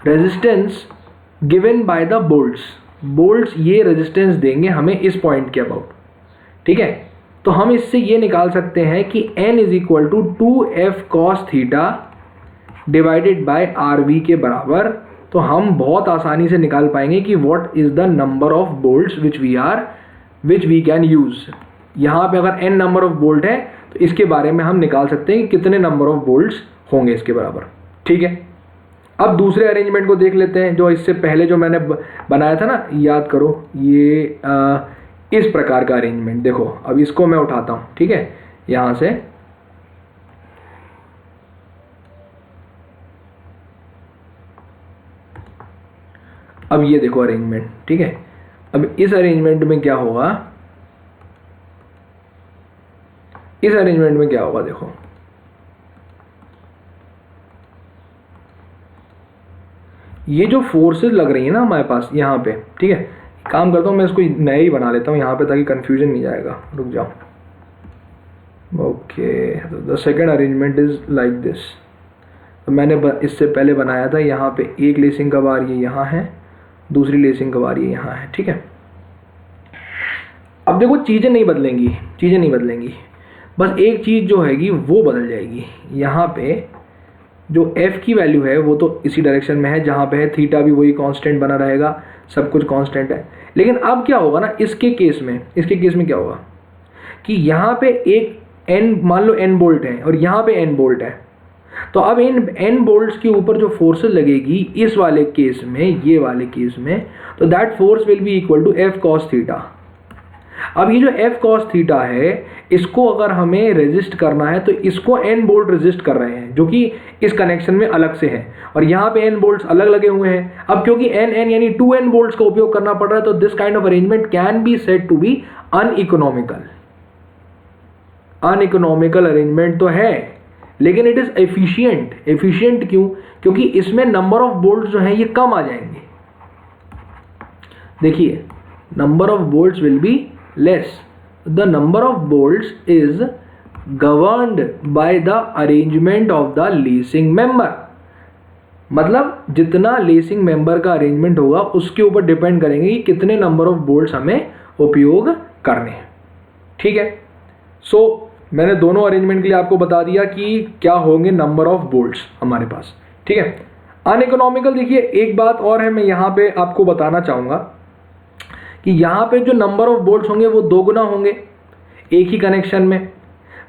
resistance given by the bolts ये रेजिस्टेंस देंगे हमें इस पॉइंट के अबाउट। ठीक है, तो हम इससे ये निकाल सकते हैं कि n is equal to 2f cos theta divided by RV के बराबर। तो हम बहुत आसानी से निकाल पाएंगे कि what is the number of bolts which we can use. यहाँ पे अगर n नंबर ऑफ बोल्ट है तो इसके बारे में हम निकाल सकते हैं कि कितने नंबर ऑफ बोल्ट्स होंगे इसके बराबर। ठीक है, अब दूसरे अरेंजमेंट को देख लेते हैं जो इससे पहले जो मैंने बनाया था ना, याद करो, ये इस प्रकार का अरेंजमेंट। देखो अब इसको मैं उठाता हूँ। ठीक है, यहाँ से अब ये देखो अरेंजमेंट। ठीक है, अब इस अरेंजमेंट में क्या होगा, देखो ये जो फोर्सेस लग रही है ना हमारे पास यहाँ पे। ठीक है, काम करता हूँ मैं इसको नया ही बना लेता हूँ यहाँ पे ताकि कंफ्यूजन नहीं जाएगा। रुक जाओ। ओके, तो the second arrangement is like this. तो मैंने इससे पहले बनाया था, यहाँ पे एक लेसिंग का बार ये यहाँ है, दूसरी लेसिंग का बार ये यहाँ है। ठीक है, अब देखो चीज़ें नहीं बदलेंगी, बस एक चीज़ जो हैगी वो बदल जाएगी। यहाँ पे जो f की वैल्यू है वो तो इसी डायरेक्शन में है जहाँ पे है, थीटा भी वही कांस्टेंट बना रहेगा, सब कुछ कांस्टेंट है। लेकिन अब क्या होगा ना, इसके केस में क्या होगा कि यहाँ पे एक n, मान लो n बोल्ट है और यहाँ पे n बोल्ट है। तो अब इन n बोल्ट्स के ऊपर जो फोर्सेस लगेगी इस वाले केस में, ये वाले केस में, तो that force will be equal to f cos theta. अब ये जो f cos थीटा है इसको अगर हमें रेजिस्ट करना है तो इसको n बोल्ट रेजिस्ट कर रहे हैं जो कि इस कनेक्शन में अलग से है, और यहाँ पे n बोल्ट्स अलग लगे हुए हैं। अब क्योंकि n यानी 2n बोल्ट्स का उपयोग करना पड़ रहा है, तो this kind of arrangement can be said to be uneconomical arrangement तो है, लेकिन इट इज एफिशिएंट क्यों? क्योंकि इसमें नंबर ऑफ बोल्ट्स जो हैं ये कम आ जाएंगे। देखिए, number of bolts will be less. The number of bolts is governed by the arrangement of the lacing member. मतलब जितना लेसिंग मेंबर का अरेंजमेंट होगा उसके ऊपर डिपेंड करेंगे कि कितने नंबर ऑफ बोल्ट्स हमें उपयोग करने हैं। ठीक है, सो मैंने दोनों अरेंजमेंट के लिए आपको बता दिया कि क्या होंगे नंबर ऑफ बोल्ट्स हमारे पास। ठीक है, अनइकोनॉमिकल, देखिए एक बात और है, मैं यहाँ पे आपको बताना चाहूँगा कि यहाँ पे जो नंबर ऑफ बोल्ट्स होंगे वो 2 गुना होंगे एक ही कनेक्शन में,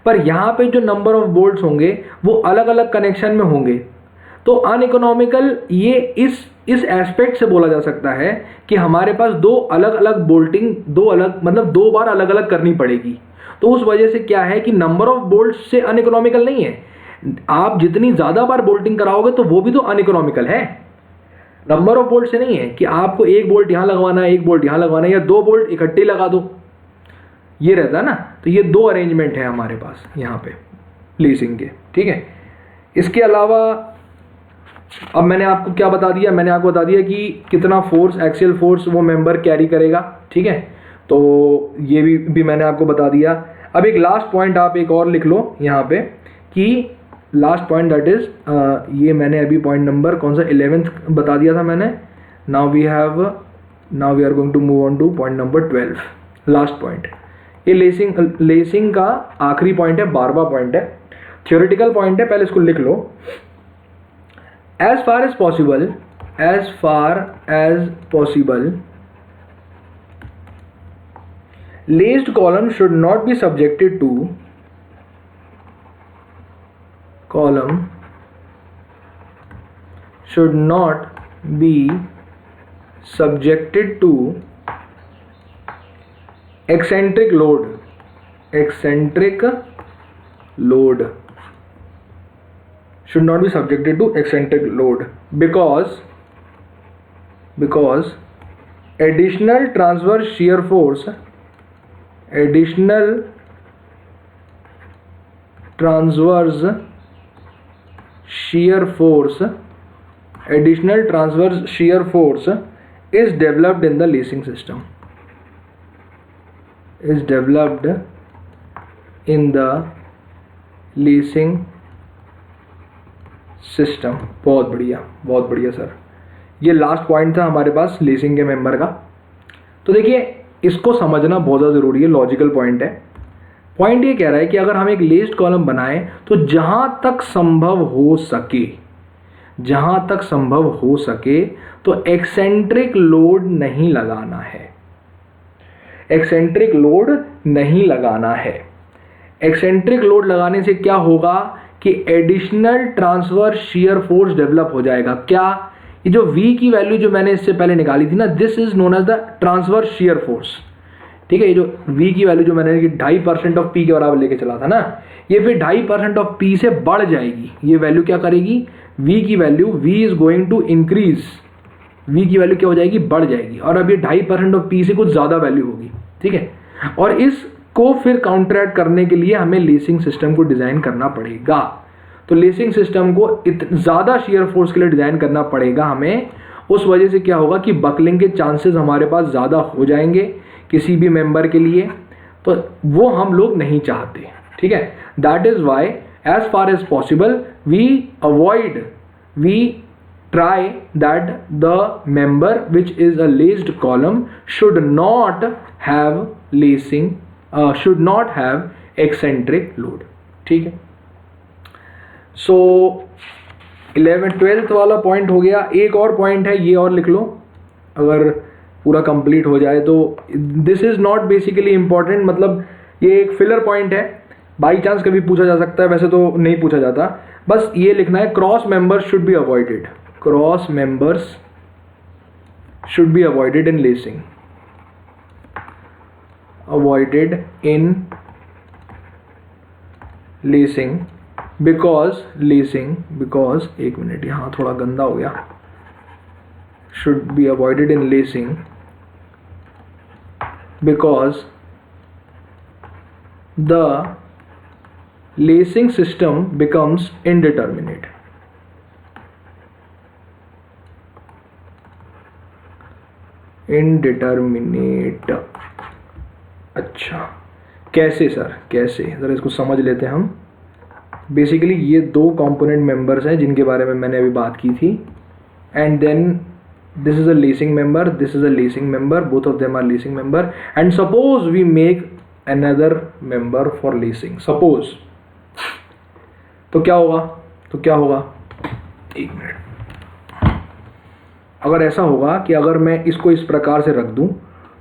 पर यहाँ पे जो नंबर ऑफ बोल्ट्स होंगे वो अलग अलग कनेक्शन में होंगे। तो अनइकोनॉमिकल ये इस एस्पेक्ट से बोला जा सकता है कि हमारे पास 2 अलग अलग बोल्टिंग, 2 बार अलग अलग करनी पड़ेगी। तो उस वजह से क्या है कि नंबर ऑफ बोल्ट्स से अनइकोनॉमिकल नहीं है। आप जितनी ज़्यादा बार बोल्टिंग कराओगे तो वो भी तो अनइकोनॉमिकल है, नंबर ऑफ बोल्ट से नहीं है कि आपको एक बोल्ट यहाँ लगवाना है, एक बोल्ट यहाँ लगवाना है, या 2 बोल्ट इकट्ठे लगा दो, ये रहता है ना, तो ये दो अरेंजमेंट है हमारे पास यहाँ पे लीजिंग के, ठीक है। इसके अलावा अब मैंने आपको क्या बता दिया, मैंने आपको बता दिया कि कितना फोर्स, एक्सियल फोर्स वो मेंबर कैरी करेगा, ठीक है। तो ये भी मैंने आपको बता दिया। अब एक लास्ट पॉइंट आप एक और लिख लो यहाँ पे कि लास्ट पॉइंट दैट इज, ये मैंने अभी पॉइंट नंबर कौन सा 11th बता दिया था मैंने। Now we are going to move on to point number 12, last point. ये लेसिंग का आखिरी पॉइंट है, 12वां पॉइंट है, थ्योरेटिकल पॉइंट है, पहले इसको लिख लो। as far as possible laced column should not be subjected to eccentric load should not be subjected to eccentric load because additional transverse shear force is developed in the lacing system, system. बहुत बढ़िया sir. ये last point था हमारे पास lacing के member का। तो देखिए इसको समझना बहुत ज़्यादा ज़रूरी है, लॉजिकल पॉइंट है। पॉइंट ये कह रहा है कि अगर हम एक लेस्ड कॉलम बनाएं तो जहां तक संभव हो सके तो एक्सेंट्रिक लोड नहीं लगाना है। एक्सेंट्रिक लोड लगाने से क्या होगा कि additional transverse shear force develop हो जाएगा। क्या? ये जो V की वैल्यू जो मैंने इससे पहले निकाली थी ना, this is known as the transverse shear force, ठीक है। ये जो V की वैल्यू जो मैंने 2.5% ऑफ P के बराबर लेके चला था ना, ये फिर 2.5% ऑफ P से बढ़ जाएगी। ये वैल्यू क्या करेगी? V की value, V is going to increase, V की वैल्यू क्या हो जाएगी? बढ़ जाएगी। और अब ये 2.5% ऑफ P से कुछ ज़्यादा वैल्यू होगी, ठीक है। और इसको फिर काउंटरैक्ट करने के लिए हमें लेसिंग सिस्टम को डिज़ाइन करना पड़ेगा। तो लेसिंग सिस्टम को ज़्यादा शियर फोर्स के लिए डिज़ाइन करना पड़ेगा हमें। उस वजह से क्या होगा कि बकलिंग के चांसेस हमारे पास ज़्यादा हो जाएंगे किसी भी मेंबर के लिए, तो वो हम लोग नहीं चाहते, ठीक है। That is why as far as possible we try that the member which is a laced column should not have eccentric load, ठीक है। सो 11th-12th वाला पॉइंट हो गया। एक और पॉइंट है, ये और लिख लो अगर पूरा कंप्लीट हो जाए तो। This is not basically important, मतलब ये एक फिलर पॉइंट है, बाई चांस कभी पूछा जा सकता है, वैसे तो नहीं पूछा जाता। बस ये लिखना है, cross members should be avoided, in lacing, because एक मिनट यहाँ थोड़ा गंदा हो गया, should be avoided in lacing because the lacing system becomes indeterminate. अच्छा, कैसे सर, कैसे? ज़रा इसको समझ लेते हैं हम। बेसिकली ये दो कंपोनेंट मेंबर्स हैं जिनके बारे में मैंने अभी बात की थी, and then this is a lacing member, this is a lacing member, both of them are lacing member, and suppose we make another member for lacing, suppose, तो क्या होगा? एक मिनट। अगर ऐसा होगा कि अगर मैं इसको इस प्रकार से रख दूं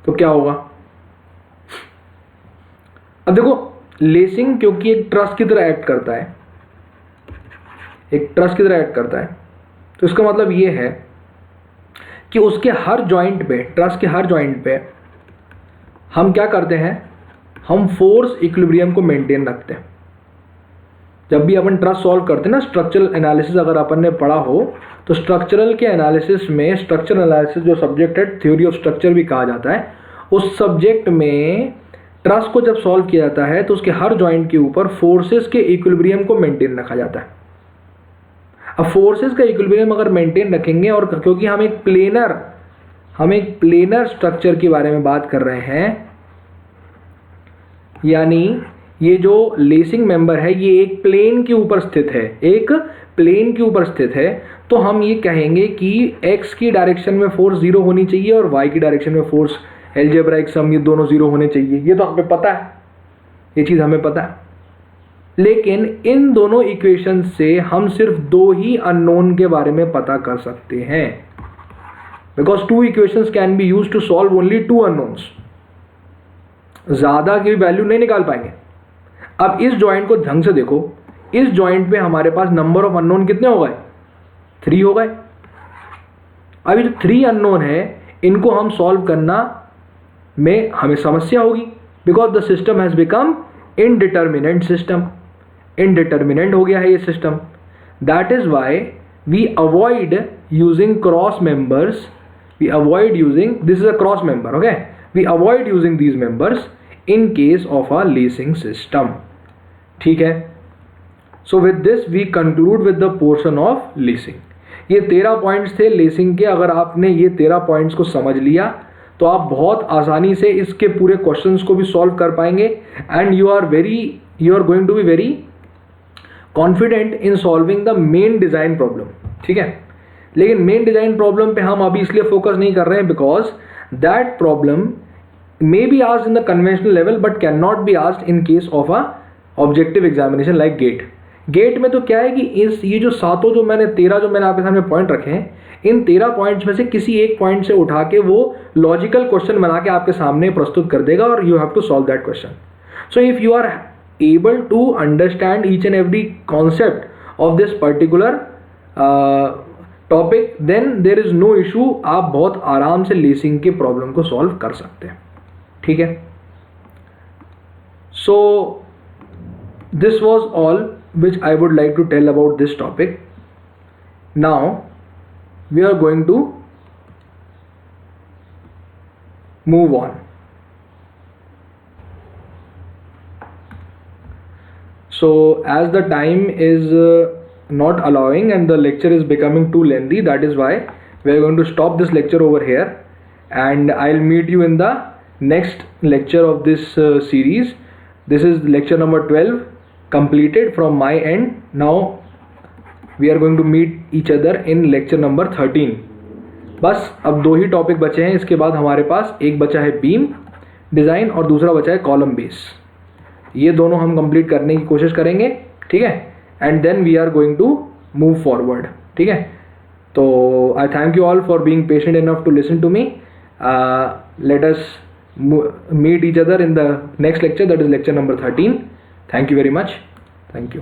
तो क्या होगा? अब देखो, लेसिंग क्योंकि एक ट्रस की तरह एक्ट करता है, तो इसका मतलब ये है कि उसके हर जॉइंट पे, ट्रस के हर जॉइंट पे हम क्या करते हैं? हम फोर्स इक्विलिब्रियम को मेंटेन रखते हैं। जब भी अपन ट्रस सॉल्व करते हैं ना, स्ट्रक्चरल एनालिसिस अगर अपन ने पढ़ा हो तो स्ट्रक्चरल के एनालिसिस में, स्ट्रक्चरल एनालिसिस जो सब्जेक्ट है, थ्योरी ऑफ स्ट्रक्चर भी कहा जाता है, उस सब्जेक्ट में ट्रस को जब सॉल्व किया जाता है तो उसके हर जॉइंट के ऊपर फोर्सेस के इक्विलिब्रियम को मेंटेन रखा जाता है। अब फोर्सेस का इक्विलिब्रियम अगर मेंटेन रखेंगे, और क्योंकि हम एक प्लेनर स्ट्रक्चर के बारे में बात कर रहे हैं, यानी ये जो लेसिंग मेंबर है ये एक प्लेन के ऊपर स्थित है, एक प्लेन के ऊपर स्थित है, तो हम ये कहेंगे कि x की डायरेक्शन में फोर्स 0 होनी चाहिए और y की डायरेक्शन में फोर्स एलजेब्राइक सम ये दोनों 0 होने चाहिए। ये तो हमें पता है, ये चीज़ हमें पता है। लेकिन इन दोनों इक्वेशन से हम सिर्फ 2 ही अननोन के बारे में पता कर सकते हैं, because 2 equations can be used to solve only 2 unknowns. ज़्यादा की वैल्यू नहीं निकाल पाएंगे। अब इस जॉइंट को ढंग से देखो, इस जॉइंट पे हमारे पास नंबर ऑफ अननोन कितने हो गए? 3 हो गए। अब ये जो 3 अननोन है इनको हम सॉल्व करना में हमें समस्या होगी, because the system has become indeterminate system. Indeterminate हो गया है ये सिस्टम। That is why we avoid using cross members. We avoid using, this is a cross member, okay, we avoid using these members in case of a lacing system. ठीक है, so with this we conclude with the portion of lacing. ये 13 points थे lacing के। अगर आपने ये 13 points को समझ लिया तो आप बहुत आसानी से इसके पूरे क्वेश्चंस को भी सॉल्व कर पाएंगे, and you are going to be very confident in solving the main design problem. ठीक है, लेकिन मेन डिजाइन प्रॉब्लम पे हम अभी इसलिए फोकस नहीं कर रहे हैं because that problem may be asked in the conventional level but cannot be asked in case of a objective examination like GATE। GATE में तो क्या है कि ये जो 13 जो मैंने आपके सामने पॉइंट रखे हैं, इन 13 पॉइंट्स में से किसी एक पॉइंट से उठा के वो लॉजिकल क्वेश्चन बना के आपके सामने प्रस्तुत कर देगा और you have to solve that question. So if you are able to understand each and every concept of this particular topic then there is no issue. आप बहुत आराम से लेसिंग के प्रॉब्लम को सॉल्व कर सकते हैं। ठीक है, so this was all which I would like to tell about this topic. Now we are going to move on. So as the time is not allowing and the lecture is becoming too lengthy, that is why we are going to stop this lecture over here, and I'll meet you in the next lecture of this series. This is lecture number 12 completed from my end. Now we are going to meet each other in lecture number 13. बस अब 2 ही topic बचे हैं। इसके बाद हमारे पास एक बचा है बीम डिज़ाइन और दूसरा बचा है कॉलम बेस। ये दोनों हम कंप्लीट करने की कोशिश करेंगे। ठीक है, and then we are going to move forward. ठीक है, तो I thank you all for being patient enough to listen to me. Let us meet each other in the next lecture, that is lecture number 13. Thank you very much. Thank you.